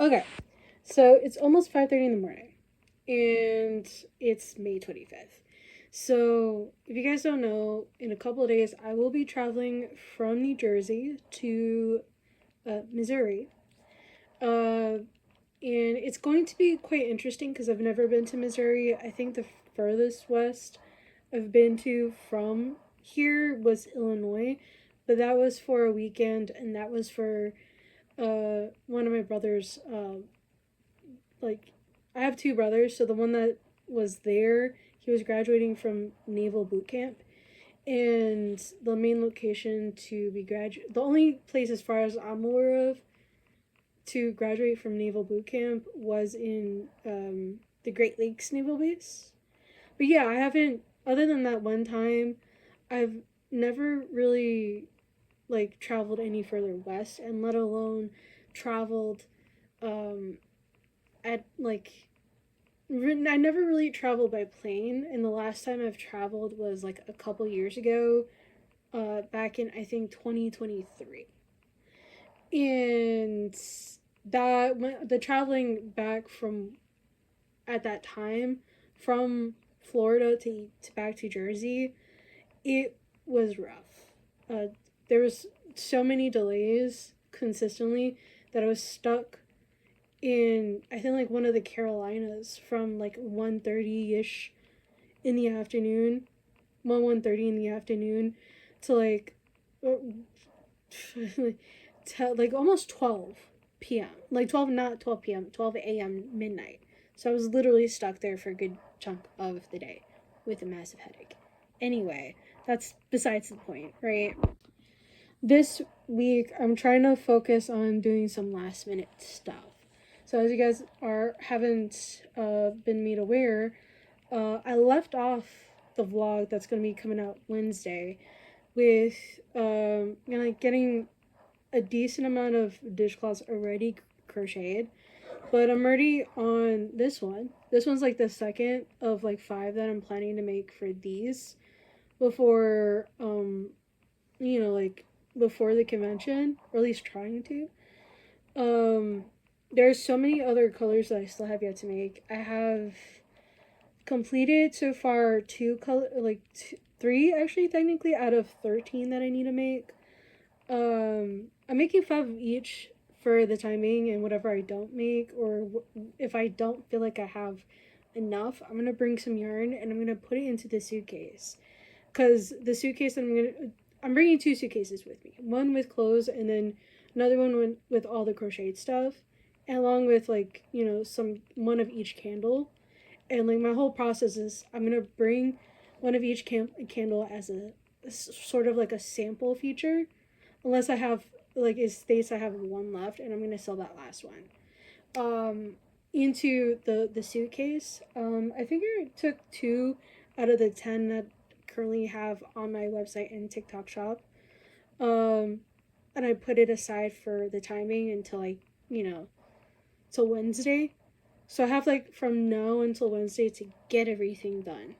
Okay, so it's almost 5:30 in the morning, and it's May 25th. So if you guys don't know, in a couple of days I will be traveling from New Jersey to Missouri. Uh, and it's going to be quite interesting because I've never been to Missouri. I think the furthest west I've been to from here was Illinois, but that was for a weekend, and that was for one of my brothers. Like, I have two brothers, so the one that was there, he was graduating from naval boot camp, and the main location to be the only place as far as I'm aware of to graduate from naval boot camp was in the Great Lakes Naval Base. But yeah, I haven't. Other than that one time, I've never really like traveled any further west, and let alone traveled um, at like I never really traveled by plane, and the last time I've traveled was like a couple years ago, back in I think 2023, and the traveling back from at that time from Florida to back to Jersey, it was rough. There was so many delays consistently that I was stuck in I think like one of the Carolinas from like 1:30 ish in the afternoon, 1:30 in the afternoon to like like almost 12 p.m. Like 12, not 12 p.m., 12 a.m. midnight. So I was literally stuck there for a good chunk of the day with a massive headache. Anyway, that's besides the point, right? This week I'm trying to focus on doing some last minute stuff. So as you guys haven't been made aware, I left off the vlog that's going to be coming out Wednesday with getting a decent amount of dishcloths already crocheted, but I'm already on this one. This one's like the second of like five that I'm planning to make for these before like before the convention, or at least trying to. There's so many other colors that I still have yet to make. I have completed so far three actually technically out of 13 that I need to make. I'm making 5 of each for the timing, and whatever I don't make, or if I don't feel like I have enough, I'm gonna bring some yarn and I'm gonna put it into the suitcase. Cause the suitcase that I'm bringing 2 suitcases with me. One with clothes, and then another one with all the crocheted stuff, and along with like one of each candle. And like my whole process is I'm gonna bring one of each candle as a sort of like a sample feature, unless I have like it states I have one left, and I'm gonna sell that last one. Into the suitcase. I think I took 2 out of the 10 that currently have on my website and TikTok shop. And I put it aside for the timing until till Wednesday. So I have like from now until Wednesday to get everything done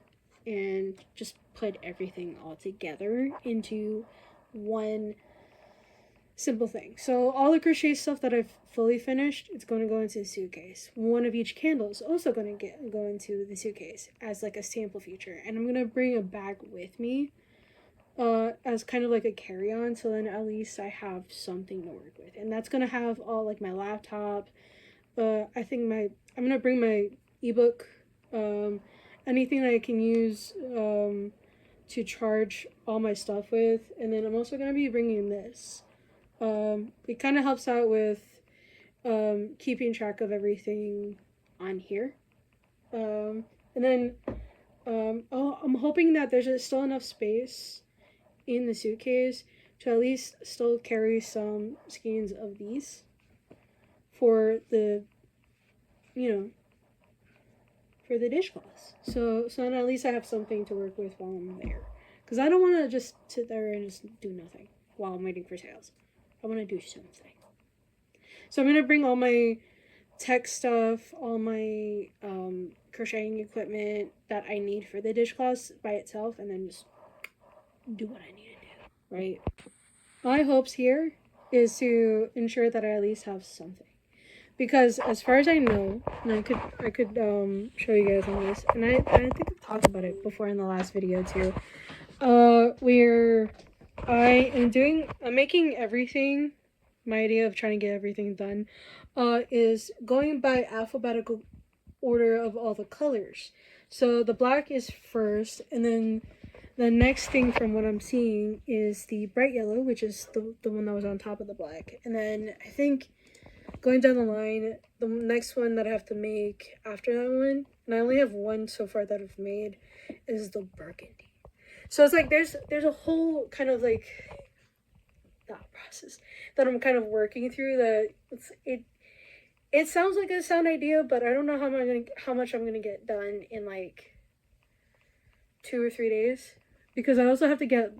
and just put everything all together into one simple thing. So all the crochet stuff that I've fully finished, it's going to go into the suitcase. One of each candle is also going to go into the suitcase as like a sample feature, and I'm going to bring a bag with me as kind of like a carry-on, so then at least I have something to work with. And that's going to have all like my laptop. I think I'm going to bring my ebook, anything that I can use to charge all my stuff with. And then I'm also going to be bringing this. It kind of helps out with keeping track of everything on here. And then I'm hoping that there's still enough space in the suitcase to at least still carry some skeins of these for the for the dishcloths. So then at least I have something to work with while I'm there, because I don't want to just sit there and just do nothing while I'm waiting for sales. I want to do something. So I'm going to bring all my tech stuff, all my crocheting equipment that I need for the dishcloths by itself, and then just do what I need to do, right? My hopes here is to ensure that I at least have something. because as far as I know, and I could show you guys on this, and I think I've talked about it before in the last video too. Where I'm making everything. My idea of trying to get everything done, is going by alphabetical order of all the colors. So the black is first, and then the next thing from what I'm seeing is the bright yellow, which is the one that was on top of the black. And then I think going down the line, the next one that I have to make after that one, and I only have one so far that I've made, is the burgundy. So it's like there's a whole kind of like thought process that I'm kind of working through, that it sounds like a sound idea, but I don't know how much I'm gonna get done in like 2 or 3 days, because I also have to get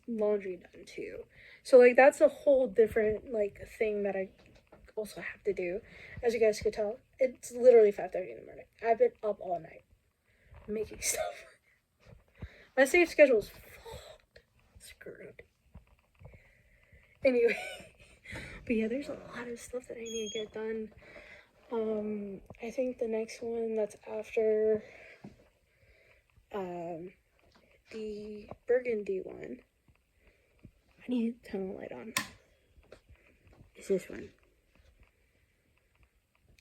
laundry done too. So like that's a whole different like thing that I also have to do. As you guys could tell, it's literally 5:30 in the morning. I've been up all night making stuff. My sleep schedule is screwed. Anyway, but yeah, there's a lot of stuff that I need to get done. I think the next one that's after the burgundy one, I need to turn the light on. It's this one.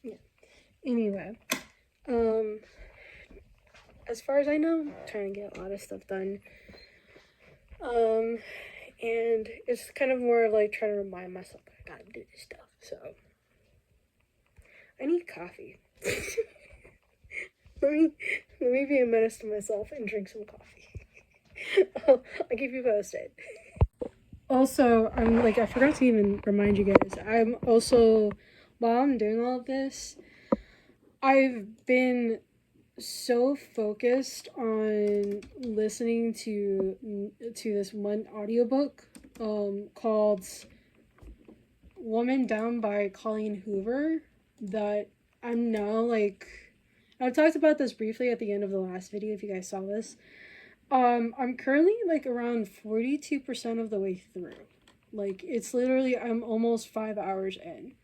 Yeah. Anyway, as far as I know, I'm trying to get a lot of stuff done. And it's kind of more of like trying to remind myself I gotta do this stuff. So I need coffee. let me be a menace to myself and drink some coffee. I'll keep you posted. Also, I forgot to even remind you guys, I'm also, while I'm doing all of this, I've been so focused on listening to this one audiobook called Woman Down by Colleen Hoover, that I'm now like, I talked about this briefly at the end of the last video if you guys saw this. I'm currently like around 42% of the way through. Like, it's literally, I'm almost 5 hours in.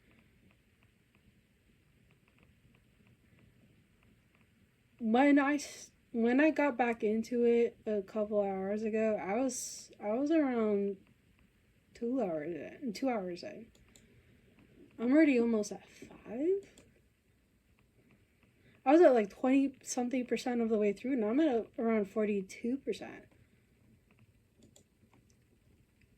When I got back into it a couple hours ago, I was around 2 hours in. I'm already almost at 5. I was at like 20 something percent of the way through, and I'm at around 42%.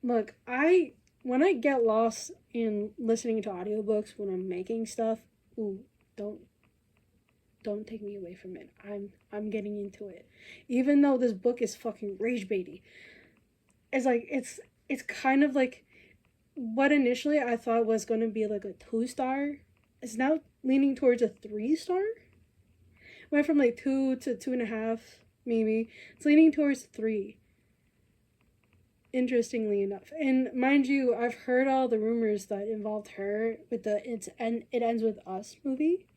Look, when I get lost in listening to audiobooks when I'm making stuff, ooh, don't take me away from it. I'm getting into it. Even though this book is fucking rage baity. It's like it's kind of like what initially I thought was going to be like a 2-star is now leaning towards a 3-star. Went from like 2 to 2.5, maybe. It's leaning towards 3. Interestingly enough. And mind you, I've heard all the rumors that involved her with the It Ends With Us movie.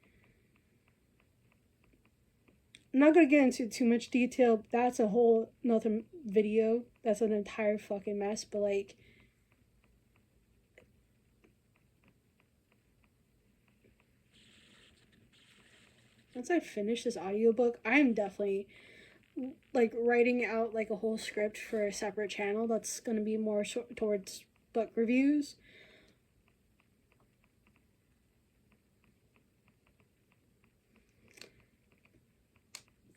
I'm not gonna get into too much detail. That's a whole another video. That's an entire fucking mess. But like, once I finish this audiobook, I'm definitely like writing out like a whole script for a separate channel that's gonna be more towards book reviews.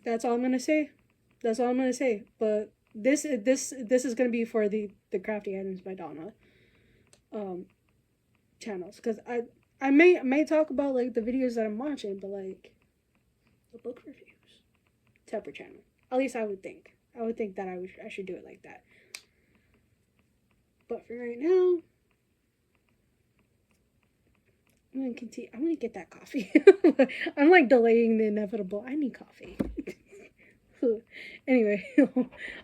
That's all I'm gonna say. That's all I'm gonna say. But this is gonna be for the Crafty Items by Donna channels, because I may talk about like the videos that I'm watching, but like the book reviews, separate channel. At least I would think. I would think that I should do it like that. But for right now, I'm gonna continue. I'm gonna get that coffee. I'm like delaying the inevitable. I need coffee. Anyway,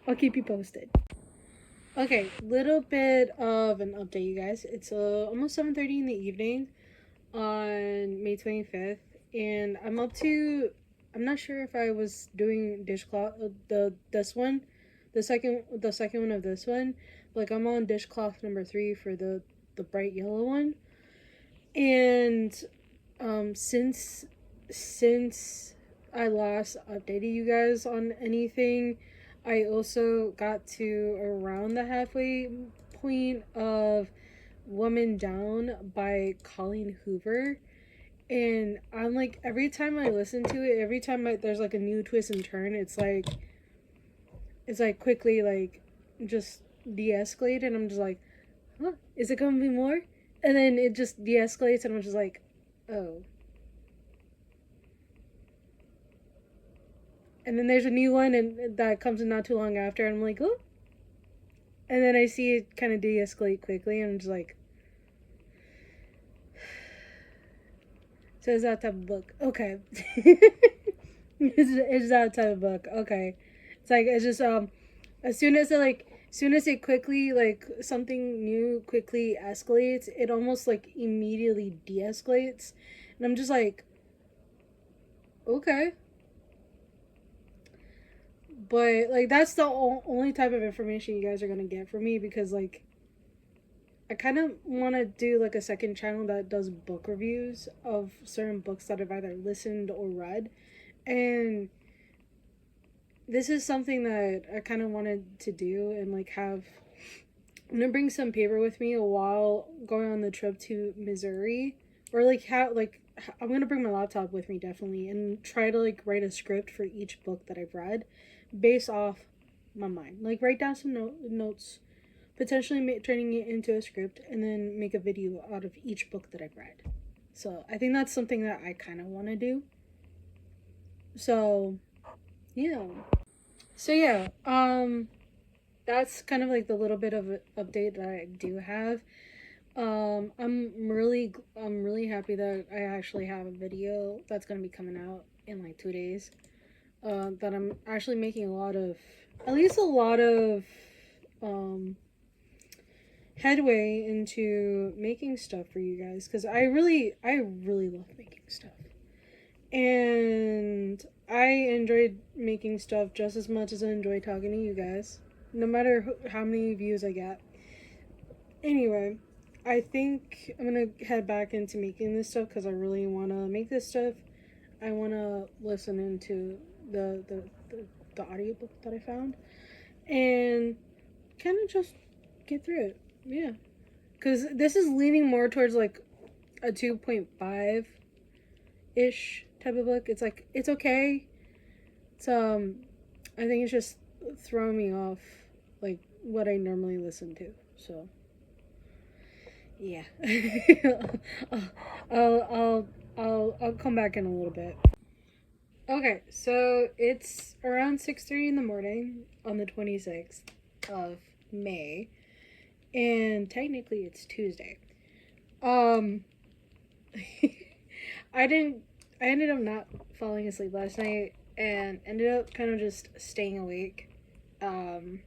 I'll keep you posted. Okay, little bit of an update, you guys. It's almost 7:30 in the evening on May 25th, and I'm up to. I'm not sure if I was doing dishcloth this one, the second one of this one. Like, I'm on dishcloth number 3 for the bright yellow one, and Since I last updated you guys on anything, I also got to around the halfway point of Woman Down by Colleen Hoover. And I'm like, every time I listen to it, every time there's like a new twist and turn, it's like quickly like just de-escalate, and I'm just like, huh, is it gonna be more? And then it just de-escalates, and I'm just like, oh. And then there's a new one, and that comes in not too long after, and I'm like, oh. And then I see it kind of de-escalate quickly, and I'm just like, so it's that type of book. Okay. It's that type of book. Okay. It's like, it's just, as soon as it quickly, like, something new quickly escalates, it almost, like, immediately de-escalates. And I'm just like, okay. But, like, that's the only type of information you guys are gonna get from me, because, like, I kind of want to do like a second channel that does book reviews of certain books that I've either listened or read. And this is something that I kind of wanted to do, and like have. I'm gonna bring some paper with me while going on the trip to Missouri, or like I'm gonna bring my laptop with me definitely, and try to like write a script for each book that I've read, based off my mind. Like write down some notes, potentially turning it into a script, and then make a video out of each book that I've read. So I think that's something that I kind of want to do. So yeah. So yeah. That's kind of like the little bit of update that I do have. I'm really happy that I actually have a video that's gonna be coming out in like 2 days. That I'm actually making at least a lot of um headway into making stuff for you guys, because I really love making stuff, and I enjoyed making stuff just as much as I enjoy talking to you guys, no matter how many views I get. Anyway, I think I'm gonna head back into making this stuff because I really want to make this stuff. I want to listen into the audiobook that I found, and kind of just get through it. Yeah, because this is leaning more towards like a 2.5 ish type of book. It's like, it's okay. It's I think it's just throwing me off like what I normally listen to. So yeah. I'll come back in a little bit. Okay, so it's around 6:30 in the morning on the 26th of May, and technically it's Tuesday. Um I didn't I ended up not falling asleep last night, and ended up kind of just staying awake. Um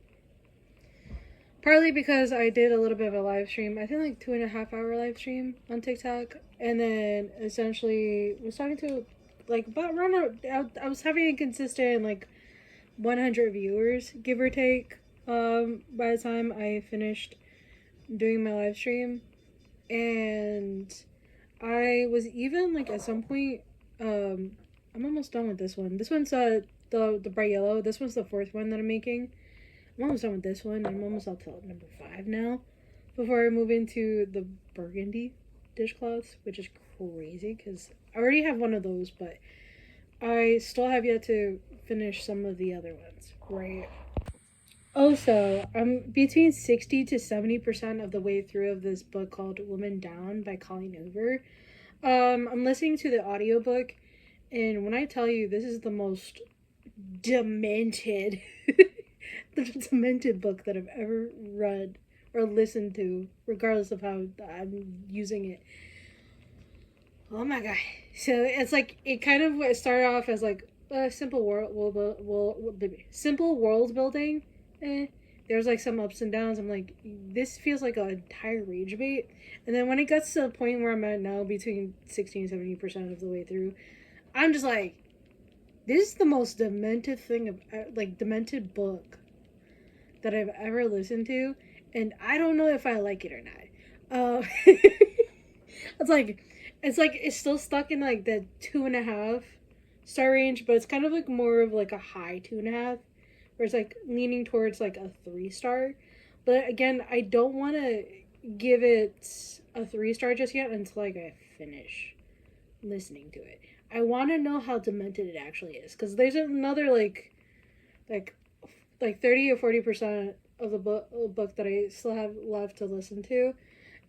Partly because I did a little bit of a live stream, I think like 2.5 hour live stream on TikTok, and then essentially was talking to like about around I was having a consistent like 100 viewers, give or take, by the time I finished doing my live stream. And I was even like at some point, I'm almost done with this one. This one's the bright yellow. This one's the fourth one that I'm making. I'm almost done with this one. I'm almost up to number 5 now, before I move into the burgundy dishcloths, which is crazy because I already have one of those, but I still have yet to finish some of the other ones, right? Also, I'm between 60 to 70% of the way through of this book called Woman Down by Colleen Hoover. I'm listening to the audiobook, and when I tell you this is the most demented the demented book that I've ever read or listened to, regardless of how I'm using it. Oh my god. So it's like, it kind of started off as like a simple simple world building. There's like some ups and downs. I'm like, this feels like an entire rage bait. And then when it gets to the point where I'm at now, between 60 and 70% of the way through, I'm just like, this is the most demented thing of like demented book that I've ever listened to, and I don't know if I like it or not. It's like, it's like it's still stuck in like the 2.5 star range, but it's kind of like more of like a high 2.5, where it's like leaning towards like a 3 star. But again, I don't want to give it a 3 star just yet until like I finish listening to it. I want to know how demented it actually is, because there's another like like 30 or 40% of the book that I still have left to listen to,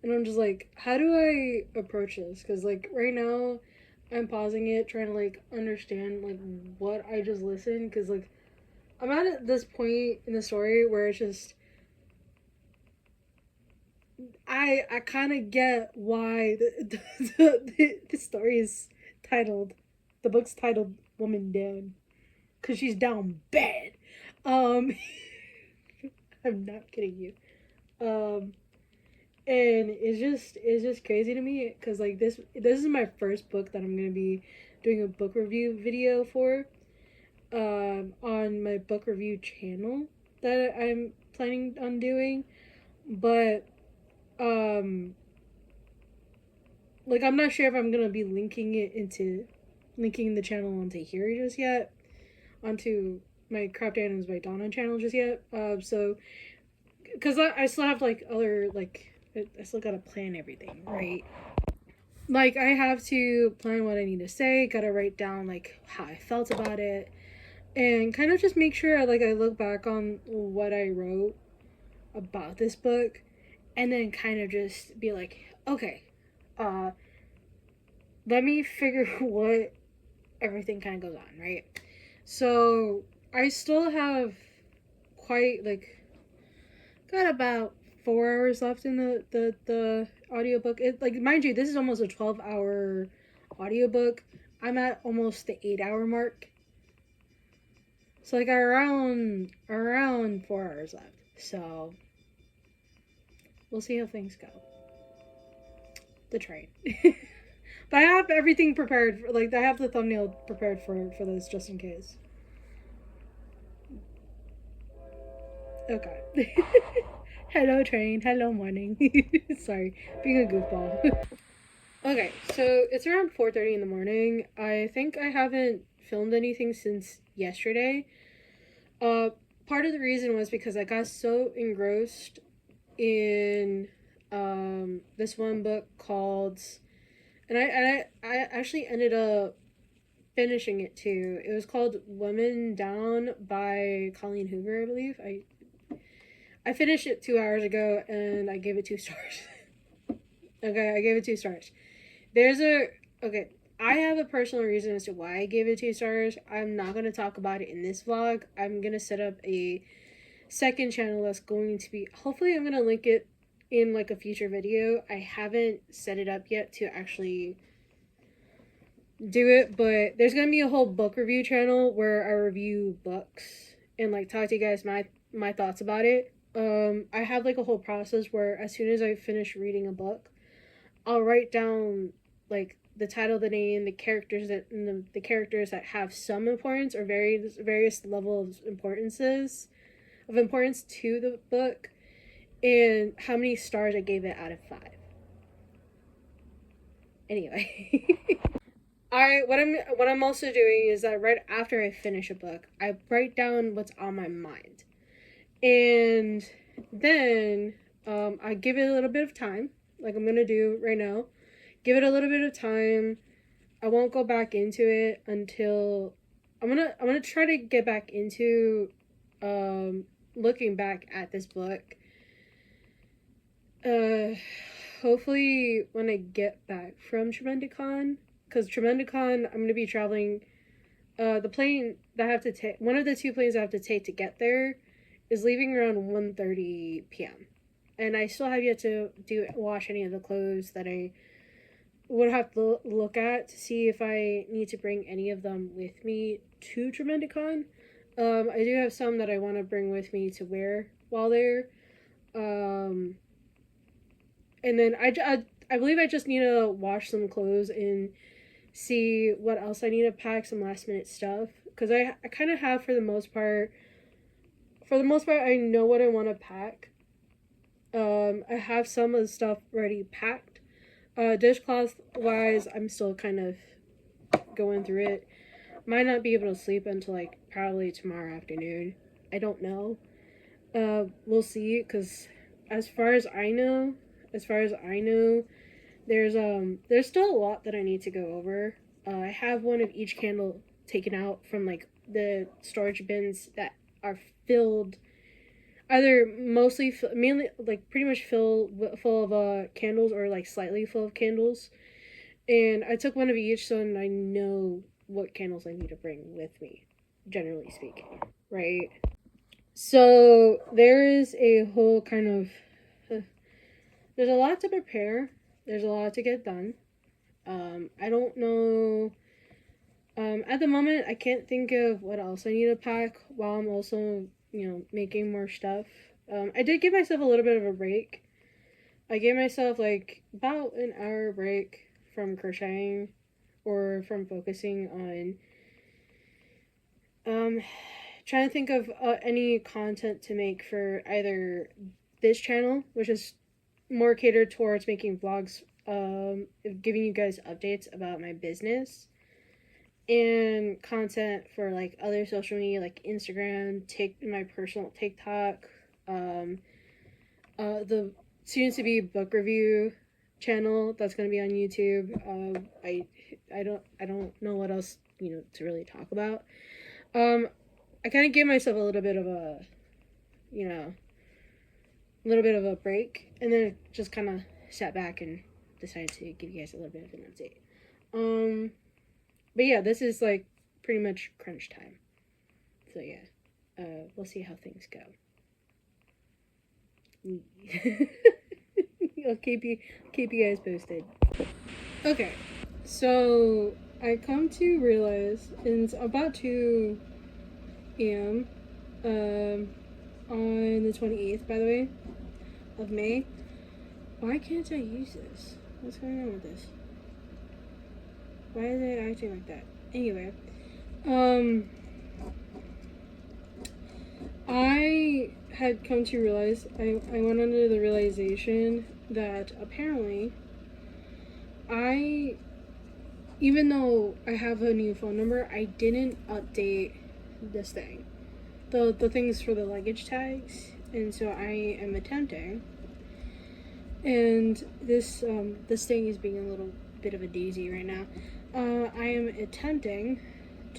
and I'm just like, how do I approach this? Because like right now, I'm pausing it, trying to like understand like what I just listened, because like I'm at this point in the story where it's just I kind of get why the story is titled, the book's titled "Woman Down," because she's down bad. Um, I'm not kidding you. Um, and it's just crazy to me because like this is my first book that I'm gonna be doing a book review video for, on my book review channel that I'm planning on doing, but um like I'm not sure if I'm gonna be linking the channel onto here just yet, onto my Craft Items by Donna channel just yet. So because I still have like other like I still gotta plan everything, right? Like I have to plan what I need to say, gotta write down like how I felt about it, and kind of just make sure like I look back on what I wrote about this book, and then kind of just be like, okay, uh, let me figure what everything kind of goes on, right? So I still have quite like got about 4 hours left in the audiobook. It like mind you, this is almost a 12-hour audiobook. I'm at almost the 8 hour mark. So like around 4 hours left. So we'll see how things go. The train. But I have everything prepared for, like I have the thumbnail prepared for this just in case. Okay. Hello train, hello morning. Sorry, being a goofball. Okay, so it's around 4:30 in the morning. I think I haven't filmed anything since yesterday. Uh Part of the reason was because I got so engrossed in this one book called, and I actually ended up finishing it too. It was called Women Down by Colleen Hoover, I believe. I finished it 2 hours ago and I gave it 2 stars. Okay, I gave it 2 stars. There's a okay. I have a personal reason as to why I gave it 2 stars. I'm not gonna talk about it in this vlog. I'm gonna set up a second channel that's going to be, hopefully I'm gonna link it in like a future video. I haven't set it up yet to actually do it, but there's gonna be a whole book review channel where I review books and like talk to you guys my thoughts about it. I have like a whole process where as soon as I finish reading a book, I'll write down like the title, the name, the characters the characters that have some importance or various levels of importance to the book, and how many stars I gave it out of 5. Anyway, what I'm also doing is that right after I finish a book, I write down what's on my mind, and then I give it a little bit of time, like I'm gonna do right now. Give it a little bit of time. I won't go back into it until I'm gonna try to get back into looking back at this book. Hopefully when I get back from Tremendicon, because Tremendicon, I'm gonna be traveling. The plane that I have to take, one of the 2 planes I have to take to get there, is leaving around 1:30 p.m. And I still have yet to wash any of the clothes that I would have to look at to see if I need to bring any of them with me to Tremendicon. I do have some that I want to bring with me to wear while there. And then I believe I just need to wash some clothes and see what else I need to pack, some last minute stuff. Because I kind of have, for the most part, I know what I want to pack. I have some of the stuff already packed. Dishcloth wise, I'm still kind of going through it. Might not be able to sleep until like probably tomorrow afternoon. I don't know. We'll see. Cause as far as I know, there's still a lot that I need to go over. I have one of each candle taken out from like the storage bins that are filled, either mainly like pretty much full of candles, or like slightly full of candles. And I took one of each, so I know what candles I need to bring with me, generally speaking, right? So there is a whole kind of there's a lot to prepare. There's a lot to get done. I don't know. At the moment, I can't think of what else I need to pack while I'm also, making more stuff. I did give myself a little bit of a break. I gave myself like about an hour break from crocheting or from focusing on trying to think of any content to make for either this channel, which is more catered towards making vlogs, giving you guys updates about my business, and content for like other social media like Instagram, my personal TikTok, the soon to be book review channel that's going to be on YouTube. I don't know what else to really talk about. I kind of gave myself a little bit of a break, and then just kind of sat back and decided to give you guys a little bit of an update. But yeah, this is like pretty much crunch time. So yeah, we'll see how things go. I'll keep you guys posted. Okay, so I come to realize it's about 2 a.m. On the 28th, by the way, of May. Why can't I use this? What's going on with this? Why is it acting like that? Anyway, I had come to realize, I went under the realization that apparently even though I have a new phone number, I didn't update this thing. The things for the luggage tags, and so I am attempting, and this thing is being a little bit of a daisy right now. I am attempting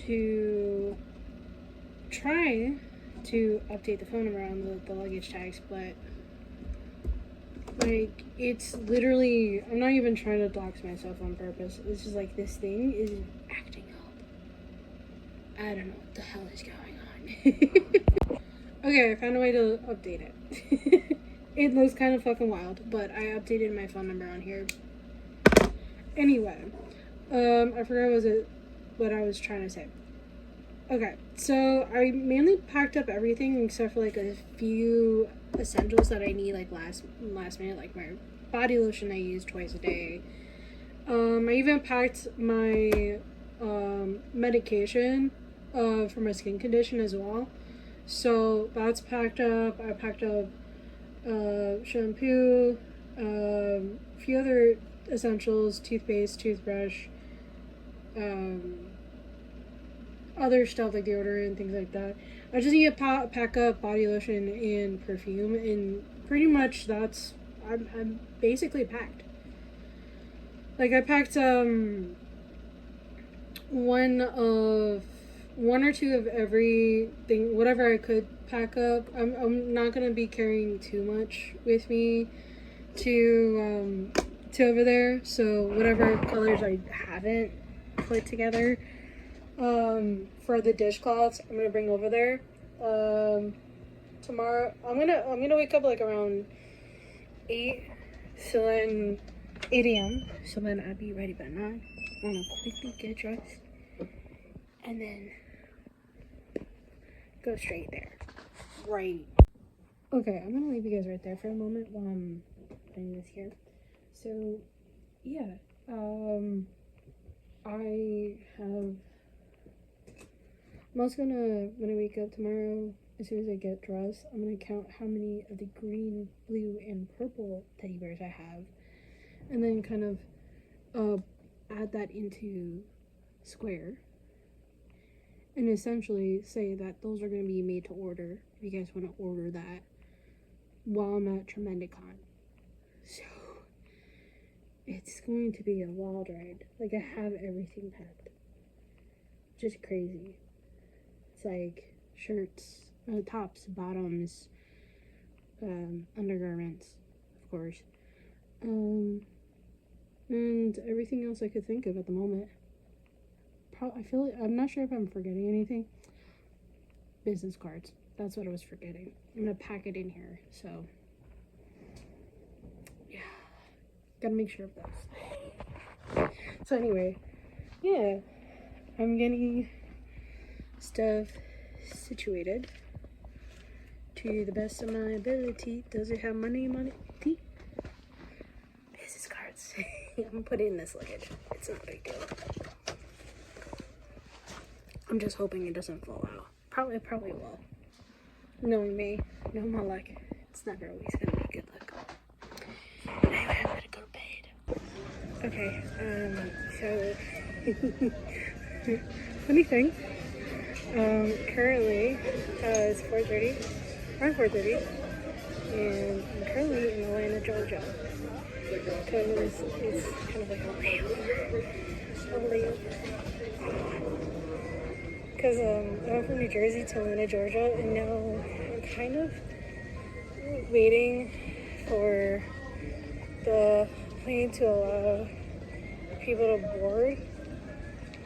to try to update the phone number on the luggage tags, but like it's literally, I'm not even trying to dox myself on purpose. It's just like this thing is acting up. I don't know what the hell is going on. Okay, I found a way to update it. It looks kind of fucking wild, but I updated my phone number on here. Anyway, I forgot what I was trying to say. Okay, so I mainly packed up everything except for like a few essentials that I need like last minute, like my body lotion I use twice a day. I even packed my medication for my skin condition as well. So that's packed up. I packed up shampoo, a few other essentials, toothpaste, toothbrush, other stuff like deodorant and things like that. I just need to pack up body lotion and perfume, and pretty much I'm basically packed. Like I packed one or two of everything, whatever I could pack up. I'm not gonna be carrying too much with me to over there. So whatever colors I haven't put together for the dishcloths, I'm gonna bring over there. Tomorrow I'm gonna wake up like around 8, so then 8 a.m. So then I'll be ready by 9. I'm gonna quickly get dressed and then go straight there. Right. Okay, I'm gonna leave you guys right there for a moment while I'm doing this here. So yeah, I'm also gonna, when I wake up tomorrow, as soon as I get dressed, I'm gonna count how many of the green, blue, and purple teddy bears I have. and then kind of add that into Square, and essentially say that those are going to be made to order if you guys want to order that while I'm at Tremendicon. So it's going to be a wild ride. Like, I have everything packed. Just crazy. It's like shirts, tops, bottoms, undergarments, of course, and everything else I could think of at the moment. I feel like I'm not sure if I'm forgetting anything. Business cards. That's what I was forgetting. I'm gonna pack it in here. So yeah, gotta make sure of those. So anyway, yeah, I'm getting stuff situated to the best of my ability. Does it have money? Business cards. I'm gonna put it in this luggage. It's not a big deal. I'm just hoping it doesn't fall out. Probably will. Knowing me, know my luck, it's never always gonna be good luck. Anyway, I'm gonna go to bed. Okay, so funny thing. Currently, it's 4:30, around 4:30, and I'm currently in Atlanta, Georgia, because it's kind of like a layover. Because I went from New Jersey to Atlanta, Georgia, and now I'm kind of waiting for the plane to allow people to board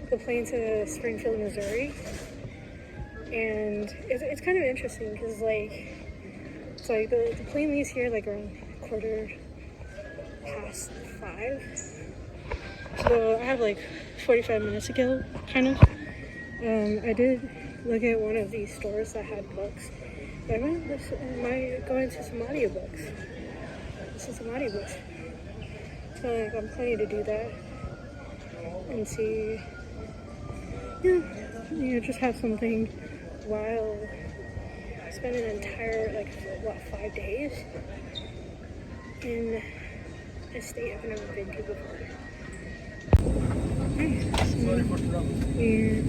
the plane to Springfield, Missouri. And it's kind of interesting because, like, it's like the plane leaves here like around 5:15. So I have like 45 minutes to go, kind of. I did look at one of these stores that had books. But I might go into some audiobooks. Listen to some audiobooks. So like, I'm planning to do that and see, just have something while I spend an entire, 5 days in a state I've never been to before. Okay, so we're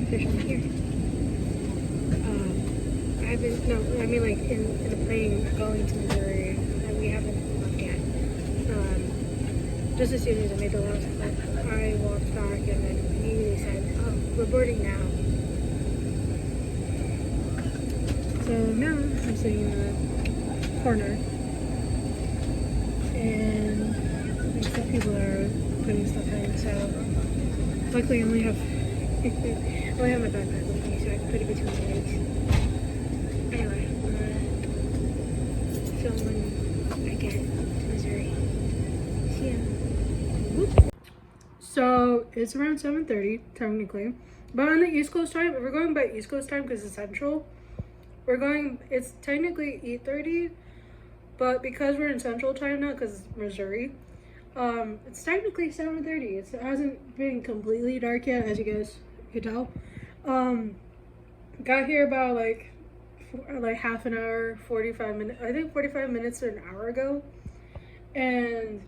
officially here. In the plane going to Missouri, and we haven't left yet. Just as soon as I made the last clip, I walked back and then immediately said, "Oh, we're boarding now." So now I'm sitting in the corner, and some people are putting stuff in. So luckily, I only have my backpack with me, so I can put it between my legs. Anyway, I'm gonna film when I get to Missouri. See ya. Whoop. So it's around 7:30 technically, but on the East Coast time, if we're going by East Coast time because it's Central, it's technically 8:30, but because we're in Central time now, because it's Missouri, it's technically 7:30. It hasn't been completely dark yet, as you guys could tell. Got here about like half an hour, 45 minutes. I think 45 minutes to an hour ago, and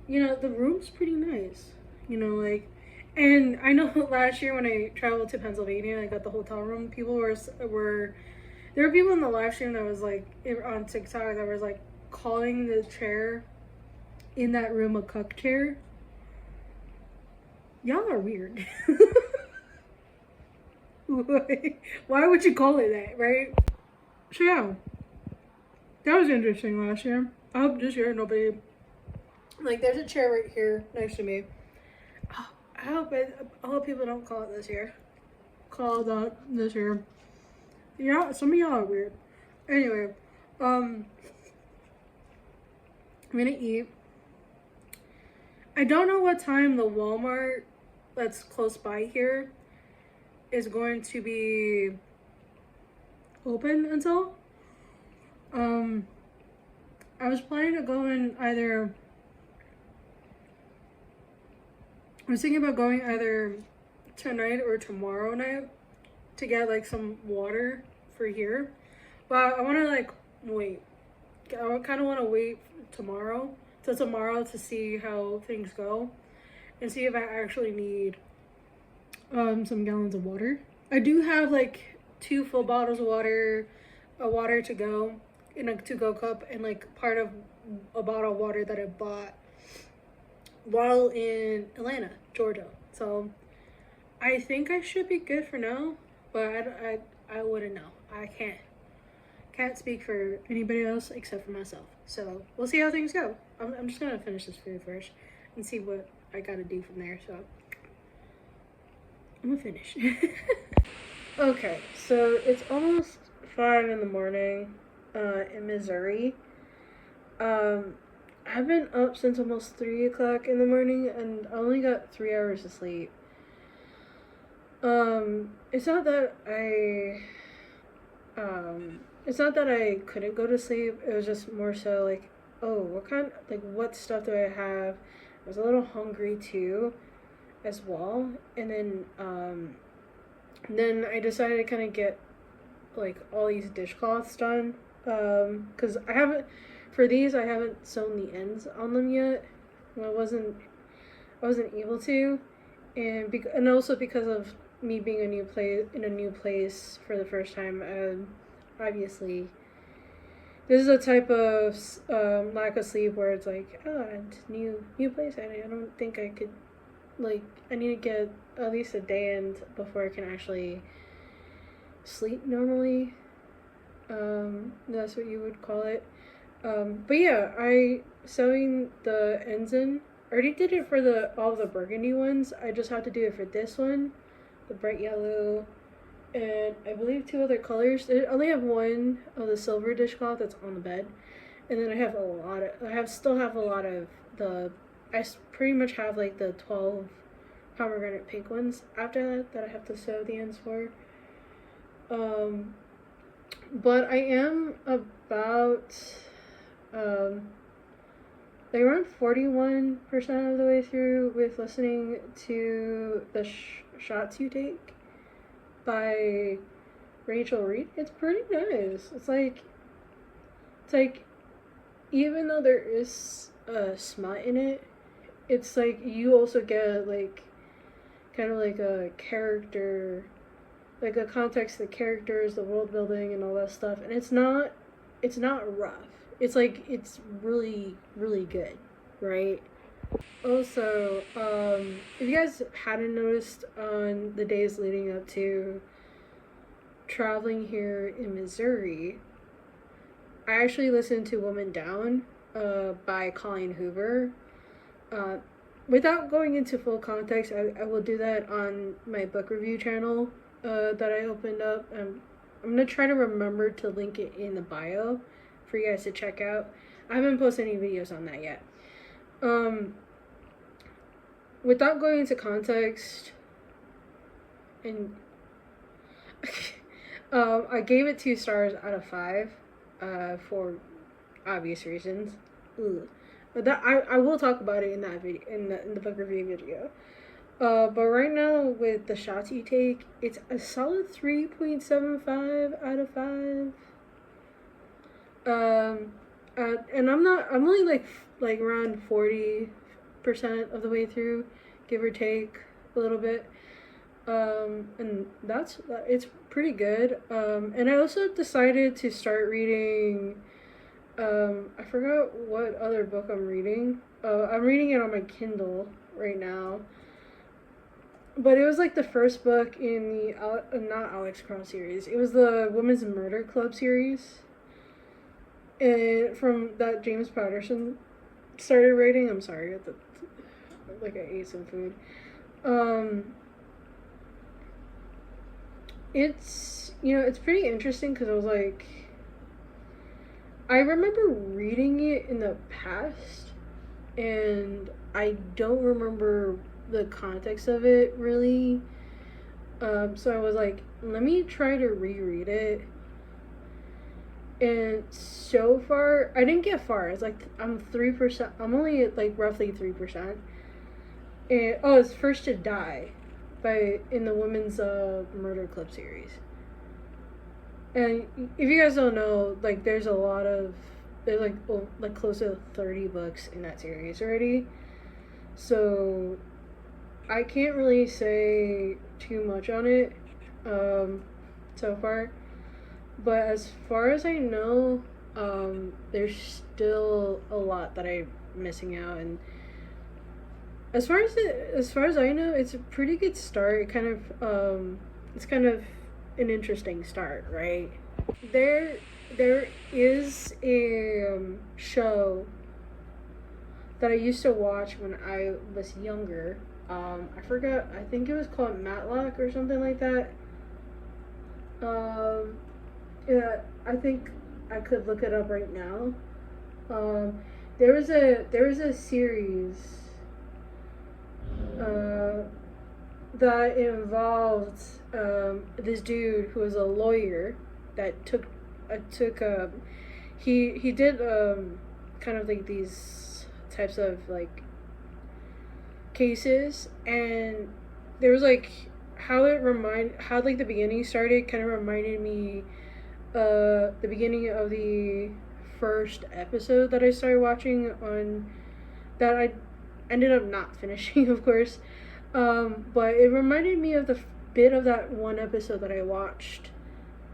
the room's pretty nice. And I know last year when I traveled to Pennsylvania, I got the hotel room. People were there were people in the live stream that was like on TikTok that was like calling the chair in that room a cuck chair. Y'all are weird. Why would you call it that, right? So yeah, that was interesting last year. I hope this year nobody, there's a chair right here next to me. I hope people don't call it this year. Call that this year. Yeah, some of y'all are weird. Anyway, I'm gonna eat. I don't know what time the Walmart that's close by here is going to be open until. I was planning to go in I was thinking about going either tonight or tomorrow night to get some water for here, but I want to wait. I kind of want to wait tomorrow till tomorrow to see how things go and see if I actually need some gallons of water. I do have like 2 full bottles of water, a water to go in a to go cup, and like part of a bottle of water that I bought while in Atlanta, Georgia. So I think I should be good for now, but I wouldn't know. I can't speak for anybody else except for myself. So we'll see how things go. I'm just gonna finish this food first and see what I gotta do from there. So I'm gonna finish. Okay, so it's almost 5 in the morning in Missouri. I've been up since almost 3 o'clock in the morning, and I only got 3 hours of sleep. It's not that it's not that I couldn't go to sleep. It was just more so like, oh, what stuff do I have? I was a little hungry too, as well, and then I decided to kind of get like all these dishcloths done, because I haven't sewn the ends on them yet. I wasn't able to, and also because of me being in a new place for the first time. Obviously, this is a type of lack of sleep where it's like, oh, it's new place. I don't think I could, like, I need to get at least a day in before I can actually sleep normally. That's what you would call it. But yeah, I sewing the ends in. I already did it for all the burgundy ones. I just have to do it for this one, the bright yellow, and I believe 2 other colors. I only have one of the silver dishcloth that's on the bed, and then I still have a lot of I pretty much have like the 12 pomegranate pink ones after that I have to sew the ends for. But I am about like around 41% of the way through with listening to the Shots You Take by Rachel Reed. It's pretty nice. It's like even though there is smut in it, it's like you also get like kind of like a character, like a context, the characters, the world building, and all that stuff. And it's not rough. It's like it's really really good, right? Also, if you guys hadn't noticed, on the days leading up to traveling here in Missouri, I actually listened to Woman Down by Colleen Hoover. Without going into full context, I will do that on my book review channel that I opened up. I'm going to try to remember to link it in the bio for you guys to check out. I haven't posted any videos on that yet. Without going into context, and I gave it 2 stars out of 5 for obvious reasons. Ugh. But that I will talk about it in that video, in the book review video. But right now with the Shots You Take, it's a solid 3.75 out of 5. And I'm only like around 40% of the way through, give or take a little bit. And it's pretty good. And I also decided to start reading, I forgot what other book I'm reading. I'm reading it on my Kindle right now. But it was like the first book in the, not Alex Cross series. It was the Women's Murder Club series. And from that James Patterson started writing. I'm sorry, I ate some food. It's, it's pretty interesting because I was like, I remember reading it in the past, and I don't remember the context of it really. So I was like, let me try to reread it. And so far, I didn't get far. It's like I'm 3%. I'm only at like roughly 3%. And it's First to Die in the Women's Murder Club series. And if you guys don't know, like there's a lot of there's like close to 30 books in that series already. So I can't really say too much on it so far. But as far as I know, there's still a lot that I'm missing out, and as far as I know, it's a pretty good start. It's kind of an interesting start, right? There there is a show that I used to watch when I was younger. I forgot. I think it was called Matlock or something like that. Um, yeah, I think I could look it up right now. Um, there was a series uh, that involved this dude who was a lawyer that took he did kind of like these types of like cases, and there was like how like the beginning started kind of reminded me the beginning of the first episode that I started watching on that I ended up not finishing, of course. But it reminded me of the bit of that one episode that I watched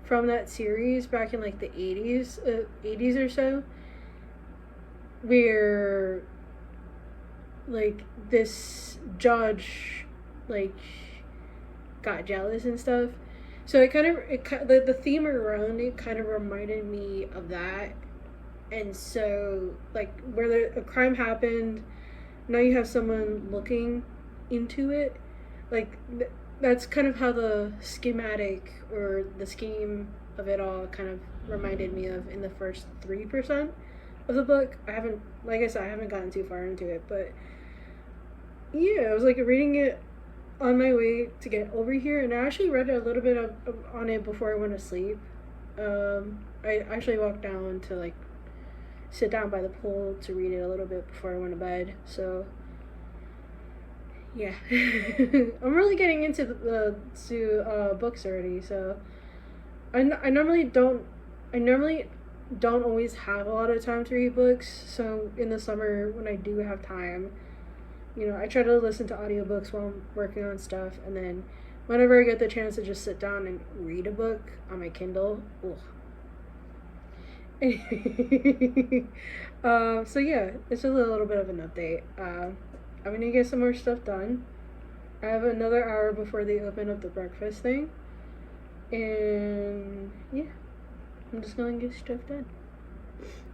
from that series back in like the 80s or so, where like this judge like got jealous and stuff. So the theme around it kind of reminded me of that. And so like where a crime happened, now you have someone looking into it. Like that's kind of how the schematic or the scheme of it all kind of reminded me of in the first 3% of the book. I haven't, like I said, I haven't gotten too far into it, but yeah, I was like reading it on my way to get over here, and I actually read a little bit on it before I went to sleep. I actually walked down to like sit down by the pool to read it a little bit before I went to bed. So yeah, I'm really getting into books already. So I normally don't always have a lot of time to read books. So in the summer when I do have time, I try to listen to audiobooks while I'm working on stuff, and then whenever I get the chance to just sit down and read a book on my Kindle, ugh. So yeah, it's just a little bit of an update. I'm gonna get some more stuff done. I have another hour before they open up the breakfast thing, and yeah, I'm just gonna get stuff done.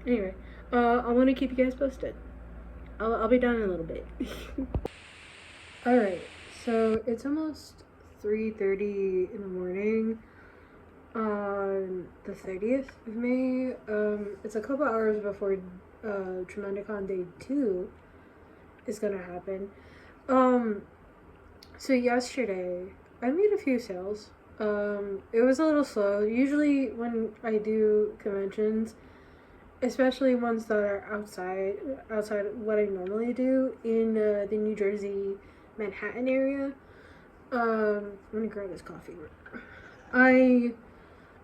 Anyway, I want to keep you guys posted. I'll be done in a little bit. Alright, so it's almost 3:30 in the morning on the 30th of May. It's a couple hours before Tremendicon Day 2 is gonna happen. So yesterday, I made a few sales. It was a little slow. Usually when I do conventions, especially ones that are outside what I normally do in the New Jersey Manhattan area. Let me grab this coffee. I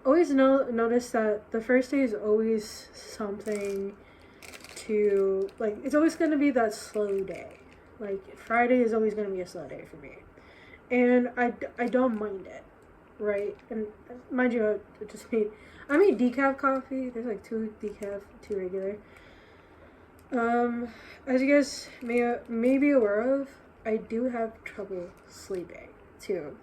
always notice that the first day is always something to like. It's always going to be that slow day. Like Friday is always going to be a slow day for me, and I don't mind it, right? And mind you, I made decaf coffee. There's like 2 decaf, 2 regular. As you guys may be aware of, I do have trouble sleeping too.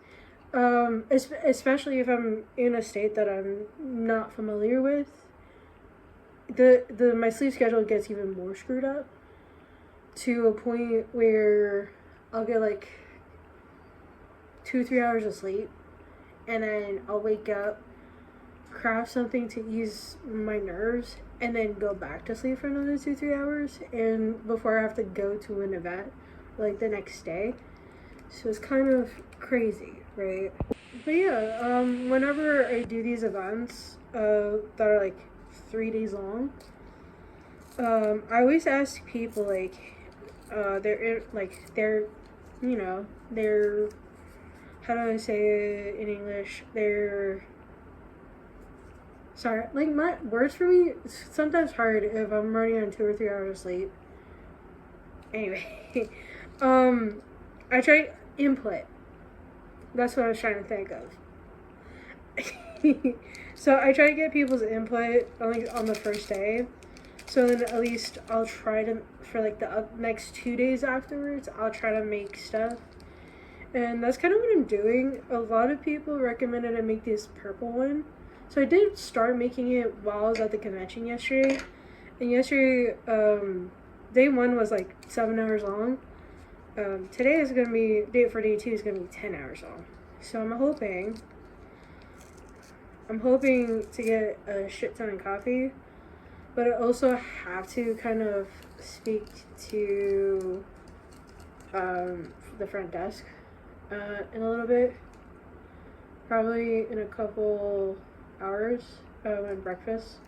Especially if I'm in a state that I'm not familiar with. My sleep schedule gets even more screwed up to a point where I'll get like 2-3 hours of sleep, and then I'll wake up, craft something to ease my nerves, and then go back to sleep for another 2-3 hours, and before I have to go to an event like the next day. So it's kind of crazy, right? But yeah, whenever I do these events that are like 3 days long, I always ask people like they're how do I say it in English, their Sorry, like my words for me, it's sometimes hard if I'm already on 2 or 3 hours sleep. Anyway, I try input. That's what I was trying to think of. So I try to get people's input only on the first day. So then at least I'll try to, for like the next 2 days afterwards, I'll try to make stuff. And that's kind of what I'm doing. A lot of people recommended I make this purple one. So I did start making it while I was at the convention yesterday. And yesterday, day one was like 7 hours long. Today is going to be, day 2 is going to be 10 hours long. So I'm hoping to get a shit ton of coffee. But I also have to kind of speak to the front desk in a little bit. Probably in a couple hours when breakfast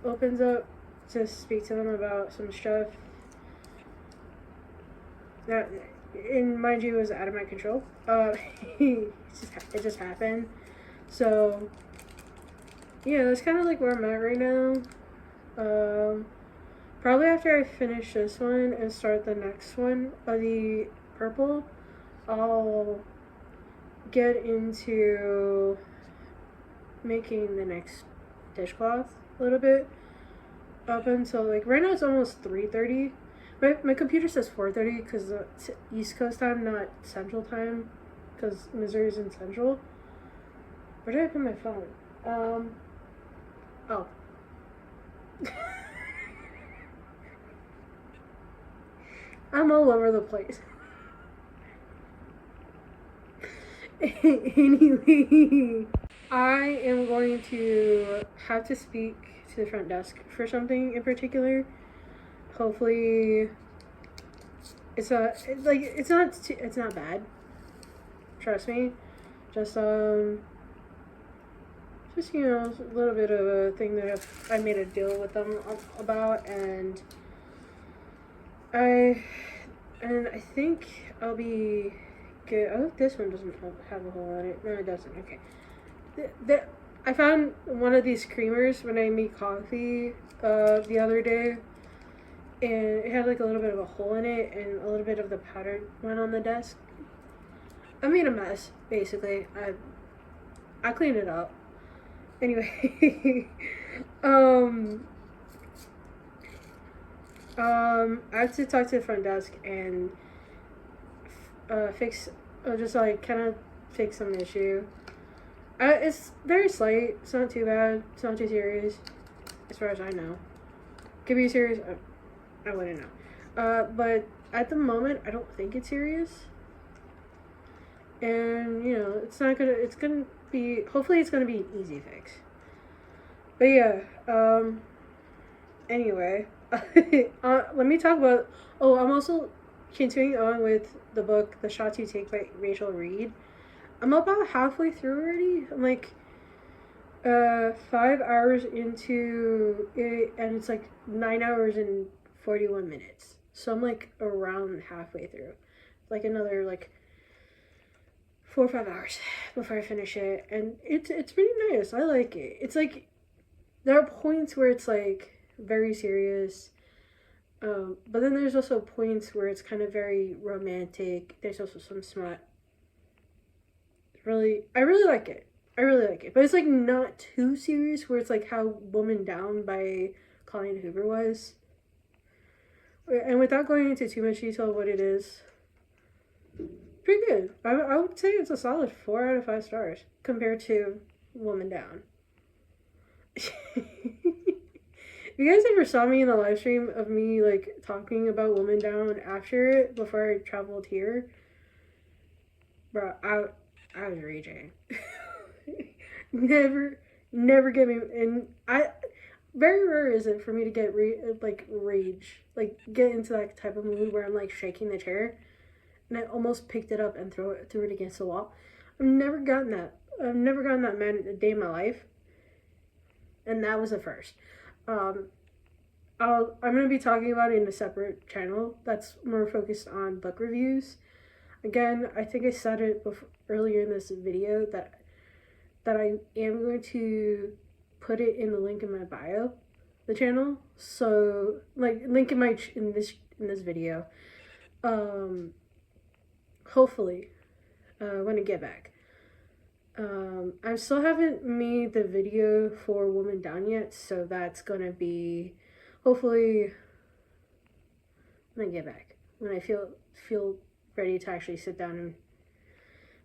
opens up, to speak to them about some stuff that, and mind you, was out of my control. It just happened. So yeah, that's kind of like where I'm at right now. Probably after I finish this one and start the next one of the purple, I'll get into making the next dishcloth a little bit. Up until like right now it's almost 3:30. My computer says 4:30 because it's East Coast time, not Central time, because Missouri's in Central. Where did I put my phone? Oh. I'm all over the place. Anyway, I am going to have to speak to the front desk for something in particular. Hopefully, it's not bad. Trust me. Just you know, a little bit of a thing that I made a deal with them about, and I think I'll be good. Oh, this one doesn't have a hole in it. No, it doesn't. Okay. I found one of these creamers when I made coffee the other day, and it had like a little bit of a hole in it, and a little bit of the powder went on the desk. I made a mess, basically. I cleaned it up. Anyway, I have to talk to the front desk and fix, just like kind of fix some issue. It's very slight. It's not too bad. It's not too serious, as far as I know. Could be serious. I wouldn't know. But at the moment, I don't think it's serious. And you know, it's gonna be. Hopefully, it's gonna be an easy fix. But yeah. Anyway, let me talk about. Oh, I'm also continuing on with the book "The Shots You Take" by Rachel Reed. I'm about halfway through already. I'm like 5 hours into it, and it's like 9 hours and 41 minutes. So I'm like around halfway through. Like another like 4 or 5 hours before I finish it, and it's pretty nice. I like it. It's like there are points where it's like very serious, but then there's also points where it's kind of very romantic. There's also some smut. I really like it. But it's like not too serious where it's like how Woman Down by Colleen Hoover was. And without going into too much detail of what it is, pretty good. I would say it's a solid 4 out of 5 stars compared to Woman Down. You guys ever saw me in a live stream of me like talking about Woman Down after it before I traveled here? Bro, I was raging. never get me, and very rare is it for me to get rage, like get into that type of mood where I'm like shaking the chair, and I almost picked it up and threw it against the wall. I've never gotten that mad a day in my life, and that was the first. I'm gonna be talking about it in a separate channel that's more focused on book reviews. Again, I think I said it earlier in this video that I am going to put it in the link in my bio, the channel. So like link in this video. Hopefully, when I get back. I still haven't made the video for Woman Down yet, so that's gonna be hopefully when I get back, when I feel ready to actually sit down and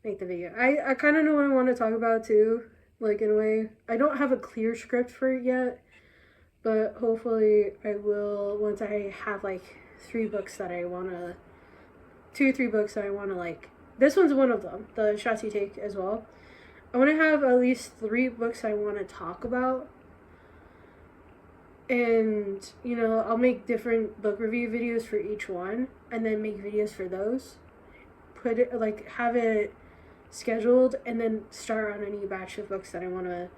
make the video. I kind of know what I want to talk about too, like in a way. I don't have a clear script for it yet, but hopefully I will once I have like 3 books that I want to, 2 or 3 books that I want to like. This one's one of them, the Shots You Take as well. I want to have at least 3 books I want to talk about. And, you know, I'll make different book review videos for each one and then make videos for those. Put it, like, have it scheduled and then start on a new batch of books that I want to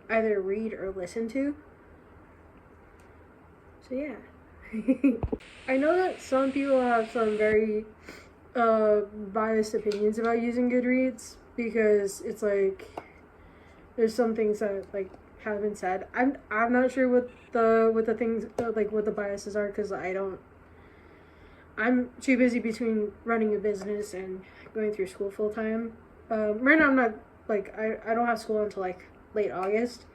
either read or listen to. So, yeah. I know that some people have some very biased opinions about using Goodreads, because it's like there's some things that like have been said. I'm not sure what the things like what the biases are, because I'm too busy between running a business and going through school full time. Right now I'm not like I don't have school until like late August.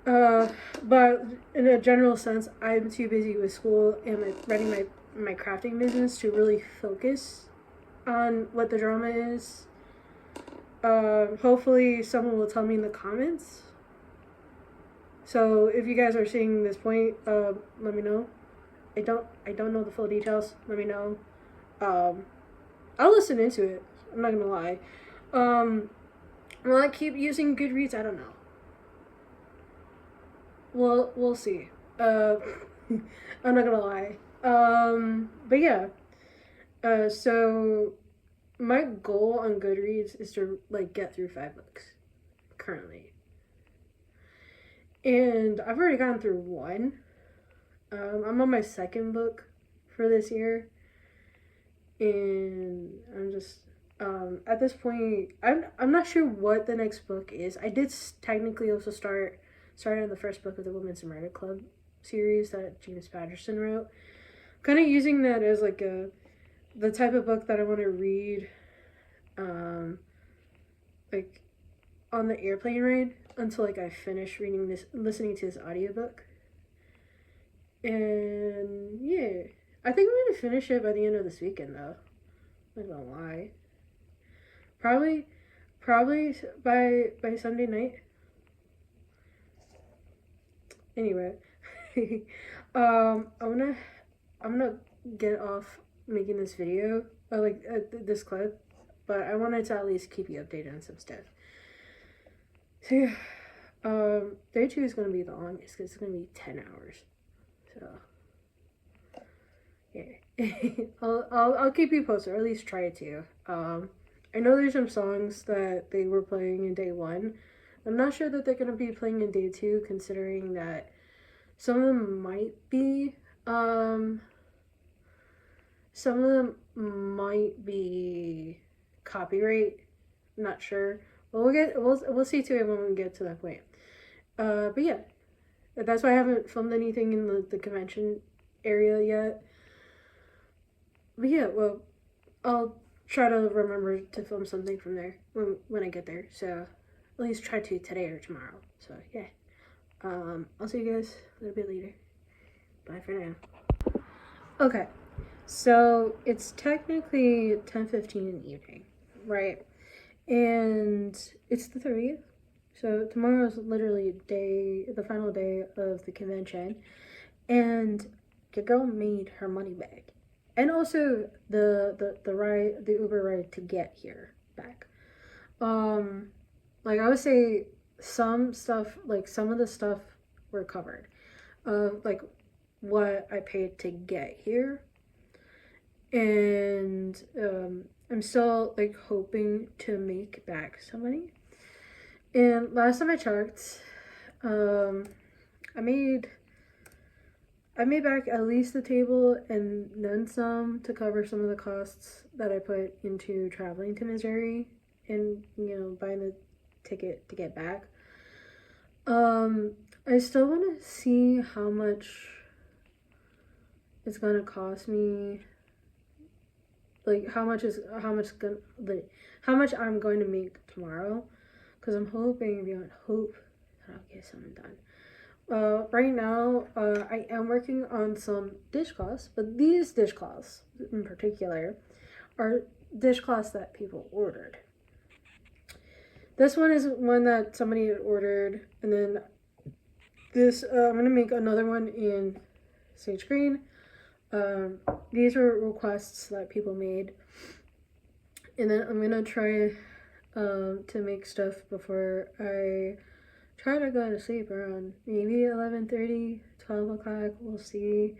But in a general sense, I'm too busy with school and running my crafting business to really focus on what the drama is. Hopefully someone will tell me in the comments. So if you guys are seeing this point, let me know. I don't know the full details. Let me know. I'll listen into it. I'm not gonna lie. Will I keep using Goodreads? I don't know. Well, we'll see. I'm not gonna lie. But yeah. So my goal on Goodreads is to like get through 5 books currently. And I've already gotten through 1. I'm on my 2nd book for this year. And I'm just at this point I'm not sure what the next book is. I did technically also started on the first book of the Women's Murder Club series that James Patterson wrote. Kind of using that as like the type of book that I want to read like on the airplane ride until like I finish listening to this audiobook. And yeah, I think I'm gonna finish it by the end of this weekend though. I'm not gonna lie. Probably by Sunday night. Anyway, I'm gonna get off making this video, or this clip, but I wanted to at least keep you updated on some stuff. So yeah, day 2 is gonna be the longest because it's gonna be 10 hours. So yeah, I'll keep you posted, or at least try to. I know there's some songs that they were playing in day 1. I'm not sure that they're gonna be playing in day 2, considering that some of them might be copyright. Not sure. But we'll see to it when we get to that point. But yeah, that's why I haven't filmed anything in the convention area yet. But yeah, well, I'll try to remember to film something from there when I get there. So at least try to today or tomorrow. So yeah. I'll see you guys a little bit later. Bye for now. Okay, so it's technically 10:15 in the evening, right? And it's the 30th. So tomorrow is literally the final day of the convention. And your girl made her money back. And also the Uber ride to get here back. Like I would say some stuff, like some of the stuff were covered. Like what I paid to get here. And I'm still like hoping to make back some money. And last time I checked, I made back at least the table and then some to cover some of the costs that I put into traveling to Missouri and, you know, buying the ticket to get back. I still want to see how much it's gonna cost me. Like how much I'm going to make tomorrow, because I'm hoping beyond hope that I'll get something done. Right now, I am working on some dishcloths, but these dishcloths in particular are dishcloths that people ordered. This one is one that somebody had ordered, and then this I'm gonna make another one in sage green. Um, these are requests that people made, and then I'm gonna try to make stuff before I try to go to sleep around maybe 11:30, 12 o'clock. We'll see.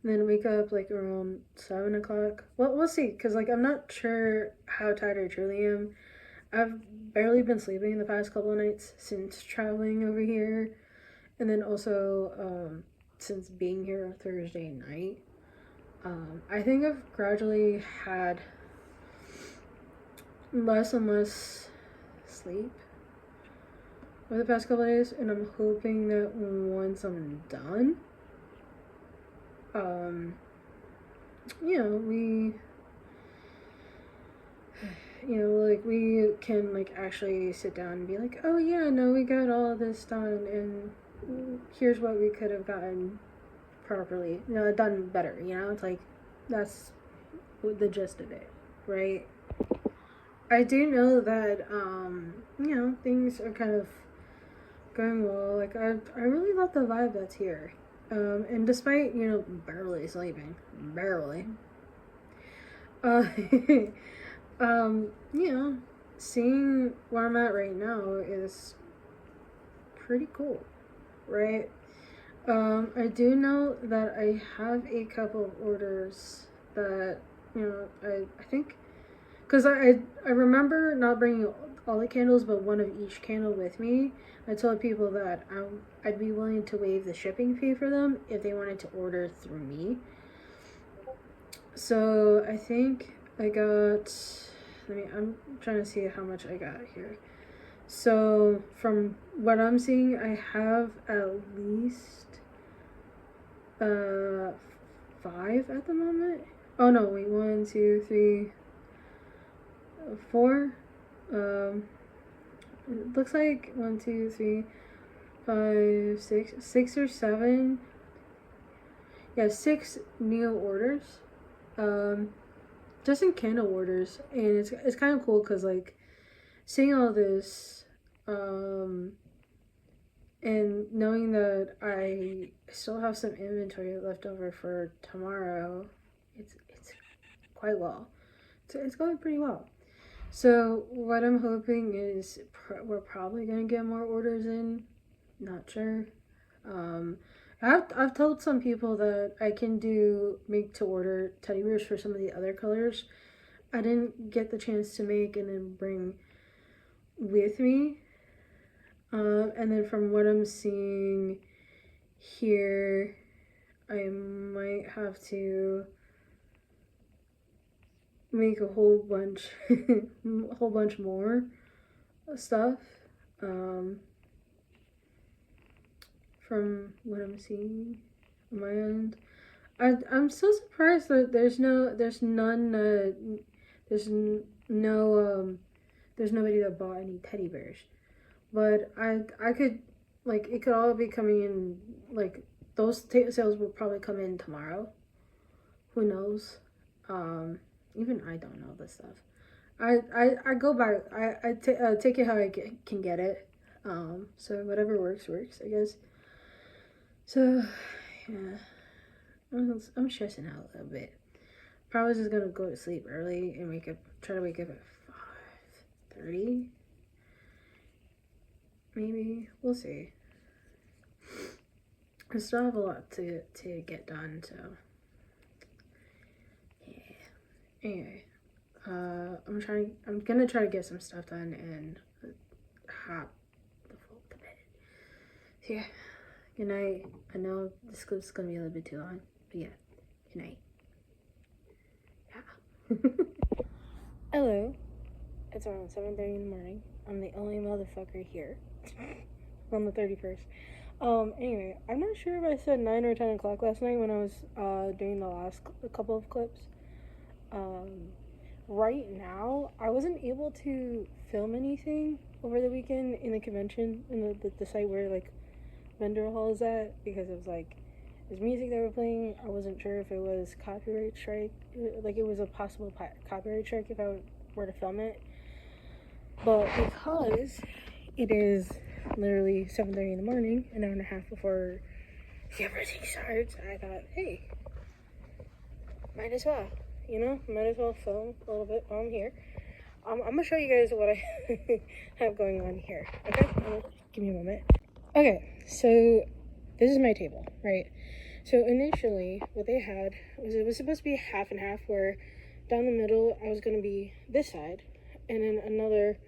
And then wake up like around 7 o'clock. Well, we'll see, because like I'm not sure how tired I truly am. I've barely been sleeping the past couple of nights since traveling over here, and then also since being here Thursday night. I think I've gradually had less and less sleep over the past couple of days, and I'm hoping that once I'm done, um, you know, like we can like actually sit down and be like, oh yeah, no, we got all of this done, and here's what we could have gotten properly, done better. It's like that's the gist of it, right? I do know that things are kind of going well. Like I really love the vibe that's here. And despite barely sleeping, barely, uh, you know, seeing where I'm at right now is pretty cool, right? I do know that I have a couple of orders that I think, because I remember not bringing all the candles, but one of each candle with me. I told people that I'd be willing to waive the shipping fee for them if they wanted to order through me. So I think I got. I'm trying to see how much I got here. So from what I'm seeing, I have at least 5 at the moment. Oh no, wait, 1, 2, 3, 4. It looks like 1, 2, 3, 5, 6 or 7. Yeah, 6 new orders. Just in candle orders, and it's kind of cool because like seeing all this, and knowing that I still have some inventory left over for tomorrow, it's quite well. It's going pretty well. So what I'm hoping is we're probably gonna get more orders in. Not sure. Um, I've told some people that I can do make to order teddy bears for some of the other colors I didn't get the chance to make and then bring with me. And then from what I'm seeing here, I might have to make a whole bunch, a whole bunch more stuff. From what I'm seeing on my end, I'm so surprised that there's no there's nobody that bought any teddy bears. But I could, like, it could all be coming in, like those sales will probably come in tomorrow. Who knows? Um, Even I don't know this stuff. I go by take it how can get it. So whatever works, I guess. So yeah, I'm stressing out a little bit. Probably just gonna go to sleep early and try to wake up at 5:30. Maybe we'll see. I still have a lot to get done, so yeah. Anyway, I'm gonna try to get some stuff done and hop the fuck to bed. So yeah, good night. I know this clip's gonna be a little bit too long, but yeah, good night. Yeah. Hello. It's around 7:30 in the morning. I'm the only motherfucker here. on the 31st. Anyway, I'm not sure if I said 9 or 10 o'clock last night when I was doing the last couple of clips. Um, right now, I wasn't able to film anything over the weekend in the convention, in the site where, like, vendor hall is at, because it was, like, there's music they were playing. I wasn't sure if it was copyright strike, like, it was a possible copyright strike if I were to film it. But because it is literally 7:30 in the morning, an hour and a half before everything starts, I thought, hey, might as well, might as well film a little bit while I'm here. I'm gonna show you guys what I have going on here. Okay, give me a moment. Okay, so this is my table, right? So initially, what they had was, it was supposed to be half and half, where down the middle I was gonna be this side, and then another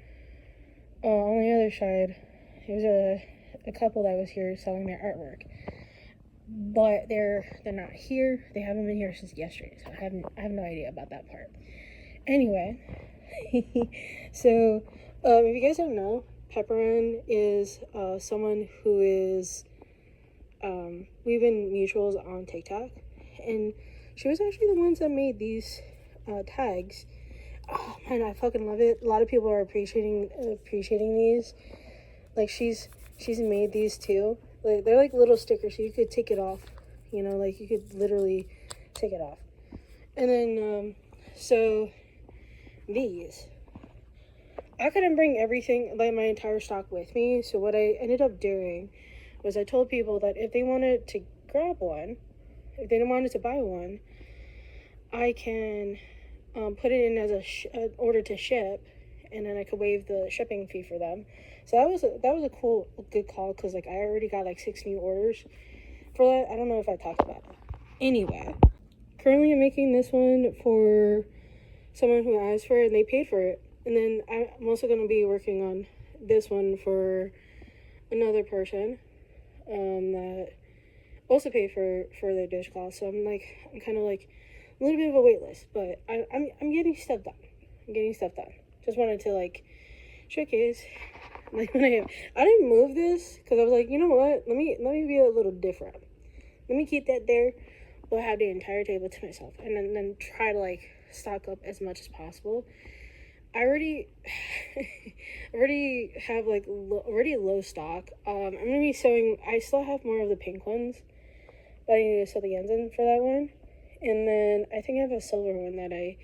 on the other side. It was a couple that was here selling their artwork, but they're not here. They haven't been here since yesterday, so I have no idea about that part. Anyway, so if you guys don't know, Pepperin is someone who is we've been mutuals on TikTok, and she was actually the ones that made these tags. Oh man, I fucking love it. A lot of people are appreciating these. Like, she's made these too. Like, they're like little stickers, so you could take it off. Like, you could literally take it off. And then so these, I couldn't bring everything, like my entire stock, with me. So what I ended up doing was, I told people that if they wanted to grab one, if they didn't want to buy one, I can put it in as an order to ship, and then I could waive the shipping fee for them. So that was a good call, because like I already got like 6 new orders for that. I don't know if I talked about it. Anyway, currently I'm making this one for someone who asked for it, and they paid for it. And then I'm also going to be working on this one for another person that also paid for their dishcloth. So I'm kind of like a little bit of a wait list, but I'm getting stuff done. Just wanted to like showcase like when I didn't move this because I was like, you know what? Let me be a little different. Let me keep that there. We'll have the entire table to myself, and then try to like stock up as much as possible. I already have like low stock. I'm gonna be sewing. I still have more of the pink ones, but I need to sew the ends in for that one. And then I think I have a silver one that I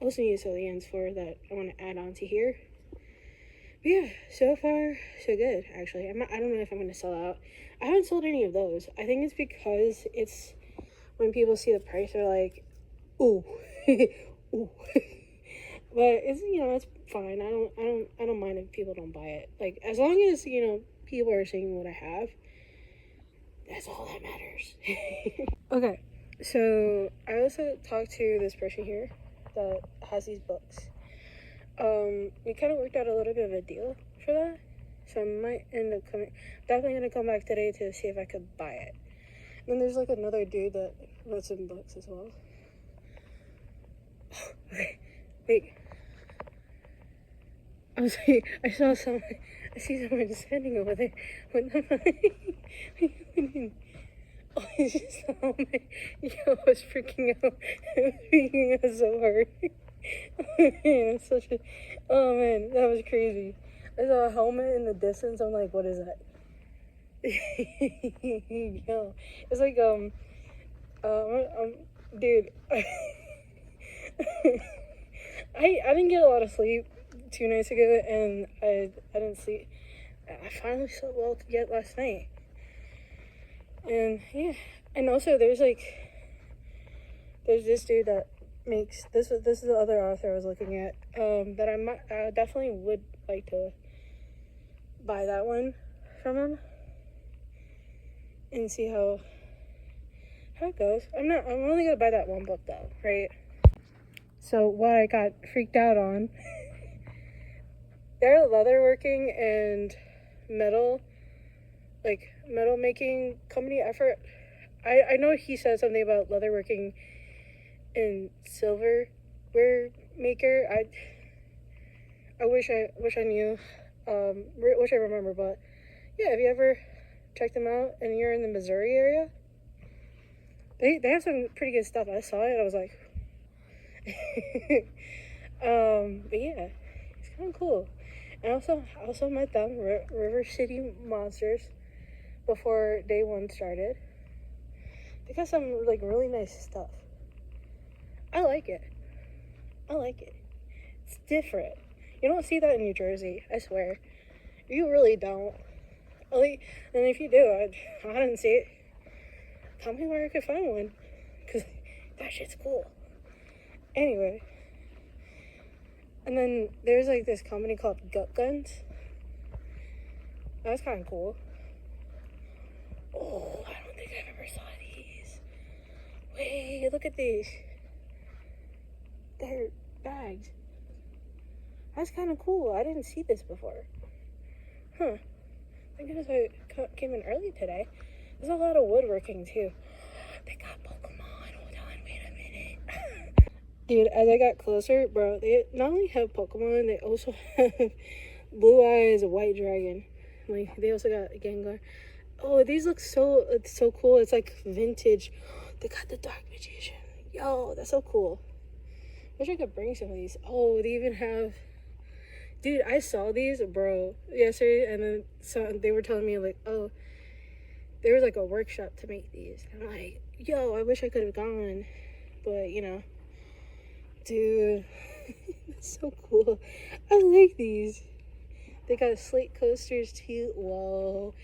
also need to sew the ends for, that I want to add on to here. But yeah, so far so good. Actually, I don't know if I'm gonna sell out. I haven't sold any of those. I think it's because it's when people see the price, they're like, ooh, ooh. But it's it's fine. I don't mind if people don't buy it. Like, as long as people are seeing what I have, that's all that matters. Okay, so I also talked to this person here that has these books. We kind of worked out a little bit of a deal for that, so I might end up definitely gonna come back today to see if I could buy it. And then there's like another dude that wrote some books as well. Okay, wait. I see someone standing over there with the oh, it's just a helmet. Yo, I was freaking out. Freaking out so hard. Oh man, that was crazy. I saw a helmet in the distance. I'm like, what is that? Yo, it's like dude. I didn't get a lot of sleep 2 nights ago, and I didn't sleep. I finally slept well yet last night. And yeah, and also there's this dude that makes this is the other author I was looking at, that I definitely would like to buy that one from him and see how it goes. I'm only gonna buy that one book though, right? So what I got freaked out on, they're a leatherworking and metal making company. I know he said something about leatherworking and silverware maker. I wish I knew, wish I remember, but Yeah, have you ever checked them out and you're in the Missouri area? They have some pretty good stuff. I saw it. I was like, but yeah, it's kind of cool. And I also met them, River City Monsters, before day one started. They got some like really nice stuff. I like it. I like it. It's different. You don't see that in New Jersey. I swear, you really don't. Like, and if you do, I didn't see it. Tell me where I could find one, cause that shit's cool. Anyway, and then there's like this company called Gut Guns. That's kind of cool. Oh, I don't think I've ever saw these. Wait, look at these. They're bags. That's kind of cool. I didn't see this before. Huh. Thank goodness I came in early today. There's a lot of woodworking too. They got Pokemon. Hold on, wait a minute. Dude, as I got closer, bro, they not only have Pokemon, they also have Blue Eyes, a White Dragon. Like, they also got Gengar. Oh, these look it's so cool. It's like vintage. They got the Dark Magician. Yo, that's so cool. Wish I could bring some of these. Oh, they even have... Dude, I saw these, bro, yesterday, and then they were telling me, like, oh, there was, like, a workshop to make these. And I'm like, yo, I wish I could have gone. But, you know, dude, that's so cool. I like these. They got slate coasters, too. Whoa.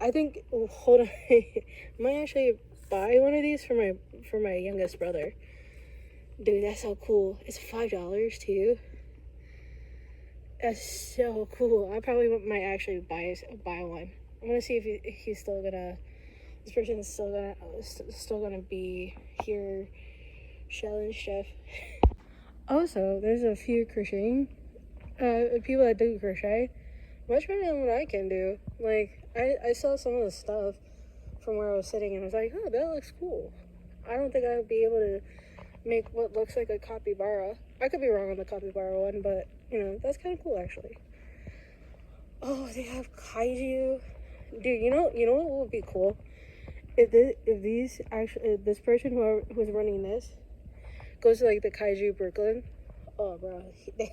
I think, hold on. I might actually buy one of these for my youngest brother. Dude, that's so cool. It's $5, too. That's so cool. I probably might actually buy one. I'm gonna see if he's still gonna. This person's still gonna be here, shelling stuff. Also, there's a few crocheting, people that do crochet, much better than what I can do. Like I saw some of the stuff from where I was sitting, and I was like, oh, that looks cool. I don't think I would be able to make what looks like a capybara. I could be wrong on the capybara one, but you know, that's kind of cool actually. Oh, they have kaiju. Dude, you know what would be cool? If this person who's running this goes to like the kaiju Brooklyn. Oh, bro, they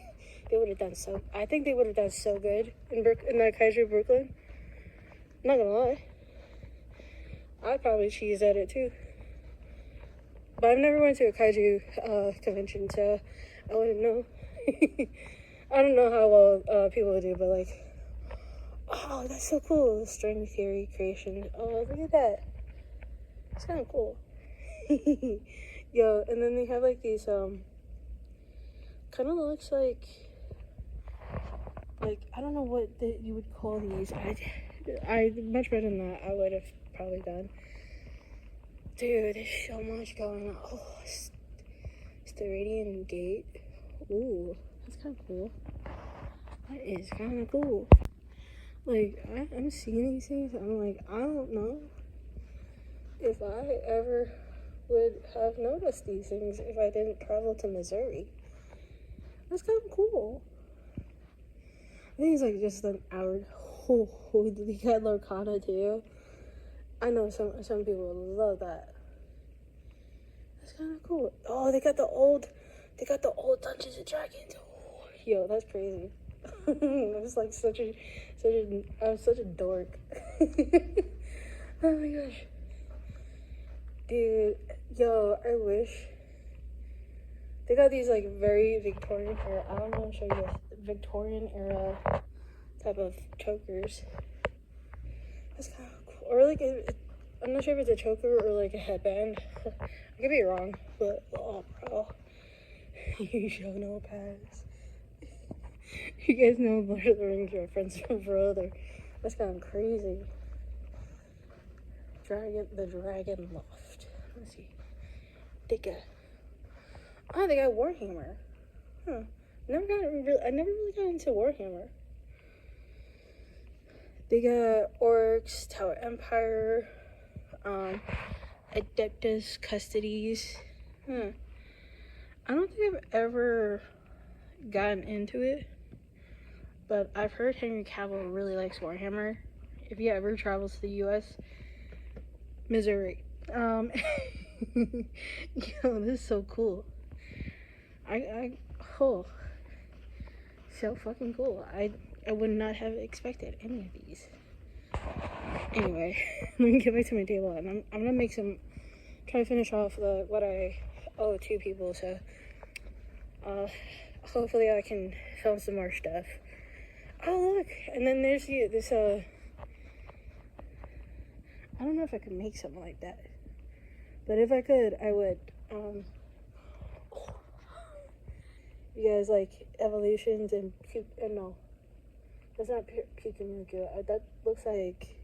would have done so. I think they would have done so good in the kaiju Brooklyn. Not gonna lie, I'd probably cheese at it too. But I've never went to a kaiju convention, so I wouldn't know. I don't know how well people would do, but like, oh, that's so cool. String theory creation. Oh, look at that. It's kind of cool. Yo, and then they have like these kind of looks like I don't know what you would call these. I much better than that I would have probably done. Dude, there's so much going on. Oh, it's the Radiant Gate. Ooh, that's kind of cool. That is kind of cool. Like, I'm seeing these things. I'm like, I don't know if I ever would have noticed these things if I didn't travel to Missouri. That's kind of cool. I think it's like just an hour. Oh, they got Lorcana too. I know some people love that. That's kind of cool. Oh, they got the old Dungeons and Dragons. Oh, yo, that's crazy. I was like I was such a dork. Oh my gosh, dude, yo, I wish they got these like very Victorian era. I don't know, show you this Victorian era type of chokers. That's kind of cool. Or like I'm not sure if it's a choker or like a headband. I could be wrong, but oh, bro, you show no pass. You guys know Lord of the Rings reference from brother. That's kind of crazy. The Dragon Loft. Let's see. They got Warhammer. Huh. I never really got into Warhammer. They got Orcs, Tower Empire, Adeptus Custodes. I don't think I've ever gotten into it, but I've heard Henry Cavill really likes Warhammer, if he ever travels to the U.S., Missouri. Yo, this is so cool. Oh, so fucking cool. I would not have expected any of these. Anyway, let me get back to my table, and I'm gonna make some, try to finish off what I owe two people, so hopefully I can film some more stuff. Oh look, and then there's this I don't know if I could make something like that, but if I could, I would. You guys like evolutions and no, that's not Pikachu. That looks like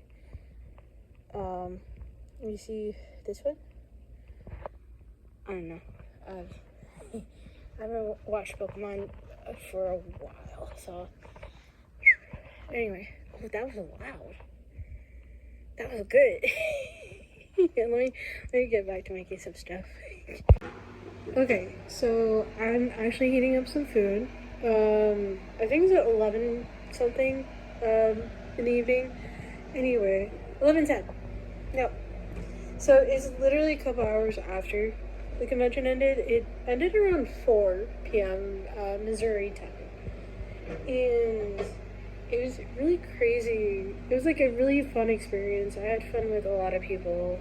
you see this one? I don't know. I haven't watched Pokemon for a while, so anyway. Oh, that was loud. That was good. Yeah, let me get back to making some stuff. Okay, so I'm actually heating up some food. I think it's at 11 something in the evening. Anyway, 11:10. No. So it's literally a couple hours after the convention ended. It ended around 4 p.m. Missouri time. And it was really crazy. It was like a really fun experience. I had fun with a lot of people,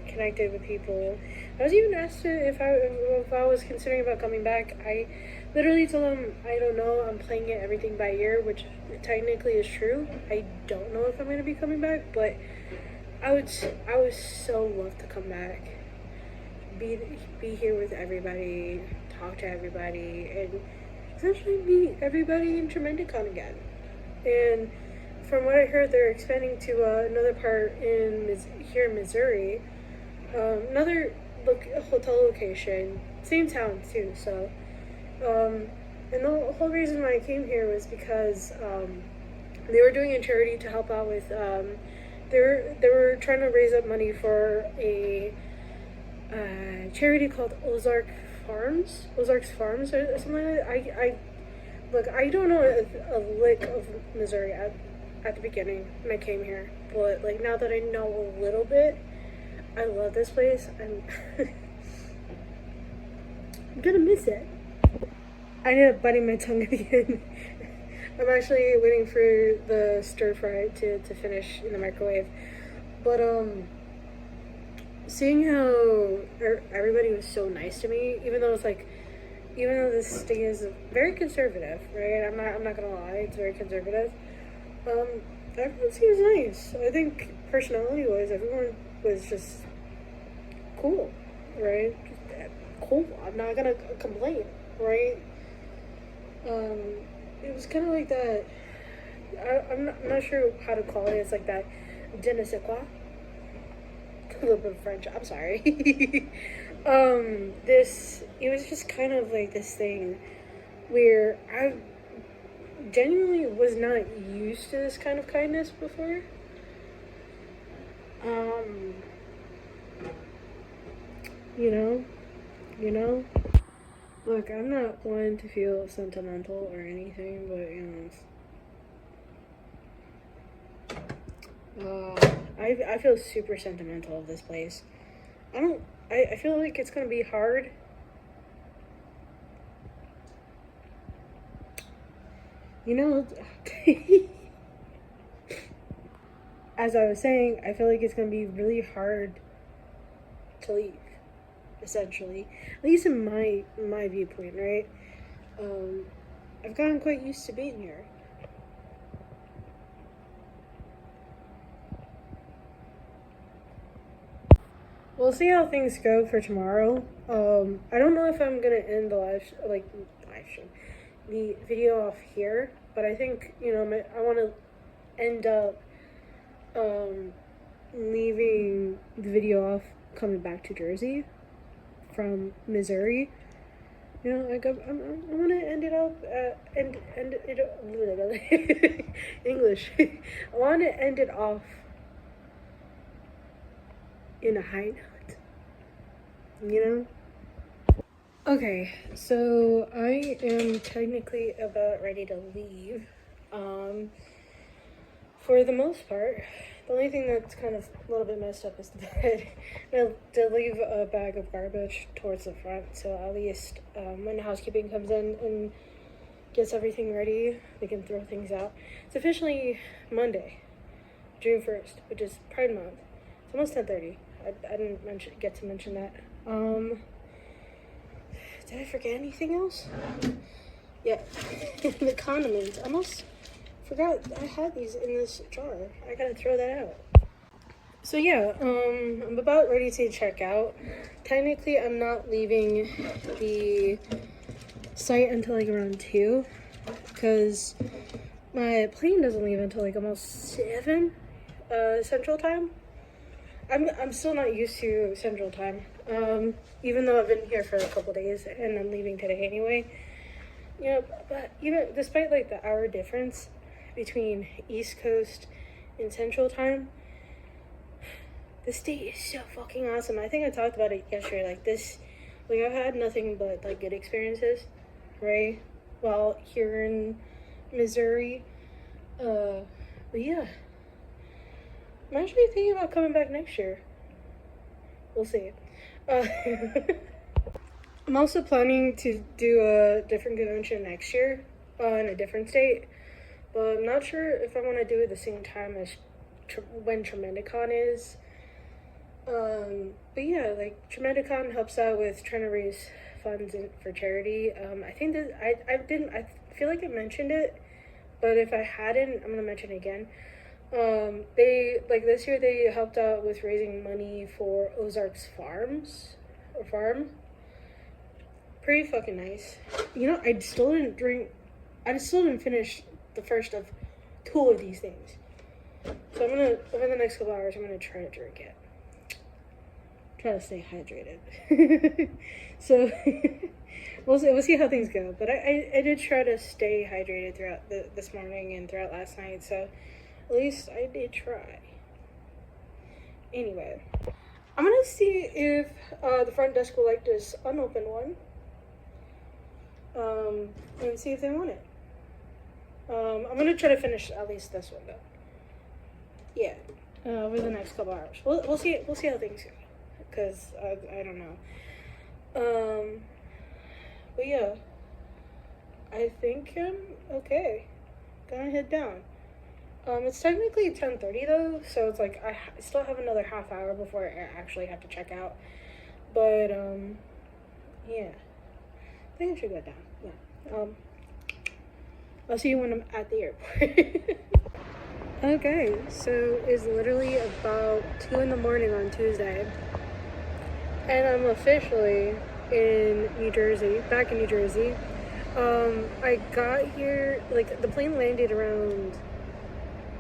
connected with people. I was even asked if I was considering about coming back. I literally told them I don't know. I'm playing it everything by ear, which technically is true. I don't know if I'm gonna be coming back, but I would so love to come back, be here with everybody, talk to everybody, and essentially meet everybody in Tremendicon again. And from what I heard, they're expanding to another part here in Missouri, another hotel location, same town too. So, and the whole reason why I came here was because they were doing a charity to help out with. They were trying to raise up money for a charity called Ozarks Farms, or something like that. Look, I don't know a lick of Missouri at the beginning when I came here, but like now that I know a little bit, I love this place. I'm gonna miss it. I ended up biting my tongue at the end. I'm actually waiting for the stir fry to finish in the microwave, but seeing how everybody was so nice to me, even though this state is very conservative, right? I'm not gonna lie, it's very conservative. Everyone seems nice. I think personality-wise, everyone was just cool, right? Just cool. I'm not gonna complain, right? It was kind of like that. I'm not sure how to call it. It's like that. Je ne sais quoi. A little bit of French. I'm sorry. It was just kind of like this thing where I genuinely was not used to this kind of kindness before. You know. Look, I'm not one to feel sentimental or anything, but I feel super sentimental of this place. I feel like it's gonna be hard. As I was saying, I feel like it's gonna be really hard to leave, essentially. At least in my viewpoint, right? I've gotten quite used to being here. We'll see how things go for tomorrow. I don't know if I'm gonna end the video off here, but I think I want to end up leaving the video off coming back to Jersey from Missouri. I want to end it up end it English. I want to end it off in a high note. Okay, so I am technically about ready to leave. For the most part, The only thing that's kind of a little bit messed up is the bed. I did leave a bag of garbage towards the front, so at least when housekeeping comes in and gets everything ready, they can throw things out. It's officially Monday, June 1st, which is Pride Month. It's almost 10:30. I didn't get to mention that. Did I forget anything else? Yeah, the condiments. I almost forgot I had these in this jar. I gotta throw that out. So yeah, I'm about ready to check out. Technically, I'm not leaving the site until like around 2, because my plane doesn't leave until like almost 7 Central Time. I'm still not used to Central Time, even though I've been here for a couple days and I'm leaving today anyway. You know, but even despite like the hour difference between East Coast and Central Time, this state is so fucking awesome. I think I talked about it yesterday. Like this, like I've had nothing but like good experiences, right? While here in Missouri, but yeah, I'm actually thinking about coming back next year. We'll see. I'm also planning to do a different convention next year in a different state, but I'm not sure if I want to do it the same time as when Tremendicon is. But yeah, like Tremendicon helps out with trying to raise funds for charity. I think that I feel like I mentioned it, but if I hadn't, I'm gonna mention it again. They like this year they helped out with raising money for Ozarks farm. Pretty fucking nice. You know, I still didn't finish the first of 2 of these things. So I'm gonna, over the next couple hours, I'm gonna try to drink it. Try to stay hydrated. So we'll see how things go. But I did try to stay hydrated throughout this morning and throughout last night. So at least I did try. Anyway, I'm gonna see if the front desk will like this unopened one. And see if they want it. I'm gonna try to finish at least this one though. Yeah, over the next couple hours. We'll see how things go, cause I don't know. But yeah, I think I'm okay. Gonna head down. It's technically 10:30 though, so it's like I still have another half hour before I actually have to check out. But yeah, I think I should go down. Yeah. I'll see you when I'm at the airport. Okay, so it's literally about 2 in the morning on Tuesday, and I'm officially in New Jersey, back in New Jersey. I got here, like, the plane landed around,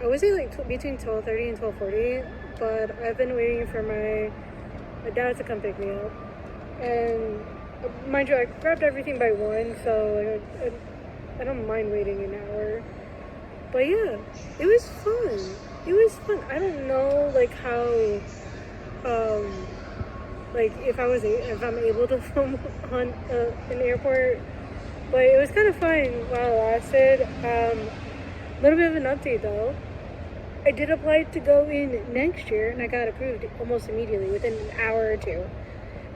I would say, like, between 12:30 and 12:40, but I've been waiting for my dad to come pick me up, and mind you, I grabbed everything by 1, so, like, I don't mind waiting an hour. But yeah, it was fun. I don't know, like, how, like, if I'm able to film on an airport, but it was kind of fun while it lasted. A little bit of an update though. I did apply to go in next year, and I got approved almost immediately within an hour or 2,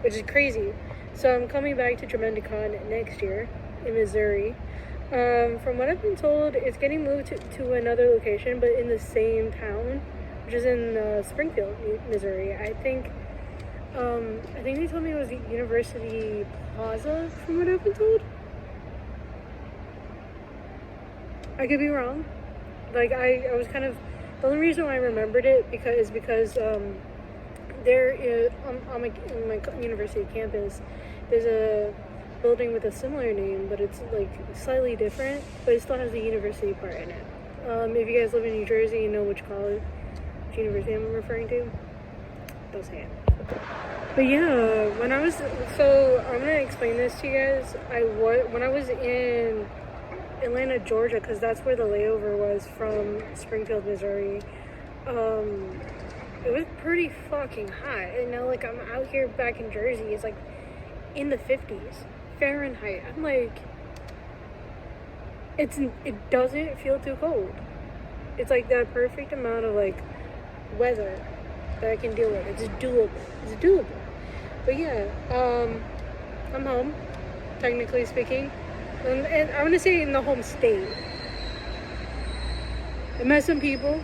which is crazy. So I'm coming back to Tremendicon next year in Missouri. From what I've been told, it's getting moved to another location, but in the same town, which is in Springfield, Missouri. I think they told me it was the University Plaza, from what I've been told. I could be wrong. Like, I was kind of, the only reason why I remembered it is because there is, on my university campus, there's a building with a similar name, but it's like slightly different, but it still has the university part in it. If you guys live in New Jersey, you know which university I'm referring to. Don't say it. But yeah, so I'm gonna explain this to you guys. When I was in Atlanta, Georgia, because that's where the layover was from Springfield, Missouri. It was pretty fucking hot, and now like I'm out here back in Jersey, it's like in the 50s Fahrenheit. I'm like, it doesn't feel too cold. It's like that perfect amount of like weather that I can deal with. It's doable. It's doable. But yeah, I'm home, technically speaking. And I'm gonna say in the home state. I met some people.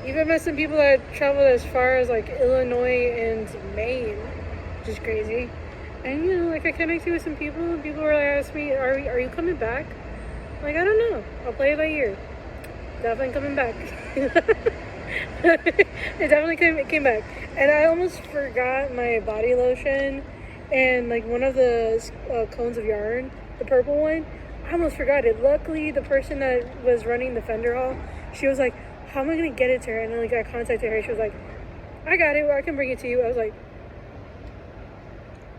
Even met some people that traveled as far as like Illinois and Maine, which is crazy. And you know, like I connected with some people, and people were like, asked me, "Are you coming back?" I'm like, I don't know. I'll play it by ear. Definitely coming back. It definitely came back, and I almost forgot my body lotion and like one of the cones of yarn, the purple one. I almost forgot it. Luckily, the person that was running the Fender hall, she was like, "How am I gonna get it to her?" And then like I contacted her. She was like, "I got it. I can bring it to you." I was like,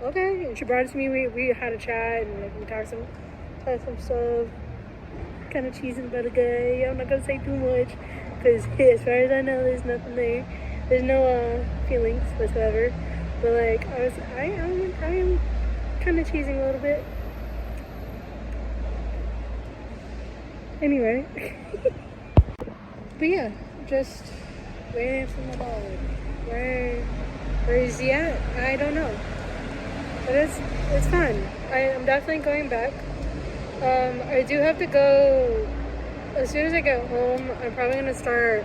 "Okay." And she brought it to me. We had a chat and like we talked some stuff. Kind of cheesing about a guy. I'm not gonna say too much because as far as I know, there's nothing there. There's no feelings whatsoever. But like I am kind of cheesing a little bit. Anyway, but yeah, just waiting for my dog. Where is he at? I don't know. But it's fun. I'm definitely going back. I do have to go as soon as I get home. I'm probably gonna start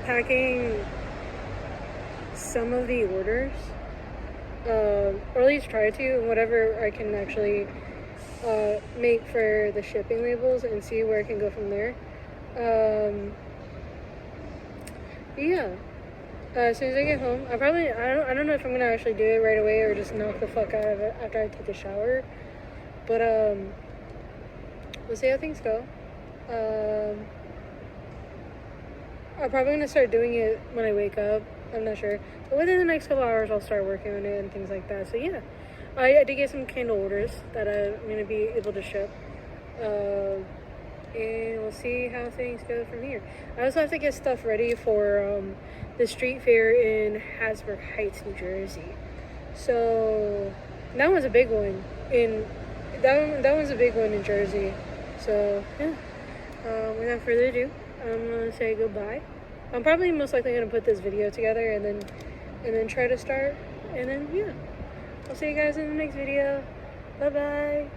packing some of the orders, or at least try to, and whatever I can actually make for the shipping labels, and see where I can go from there. Yeah. As soon as I get home, I don't know if I'm gonna actually do it right away or just knock the fuck out of it after I take a shower. But we'll see how things go. I'm probably gonna start doing it when I wake up. I'm not sure, but within the next couple hours, I'll start working on it and things like that. So yeah, I did get some candle orders that I'm gonna be able to ship. And we'll see how things go from here. I also have to get stuff ready for the street fair in Hasbrook Heights, New Jersey. So that one's a big one. That one's a big one in Jersey. So yeah. Without further ado, I'm gonna say goodbye. I'm probably most likely gonna put this video together and then try to start, and then yeah. I'll see you guys in the next video. Bye bye.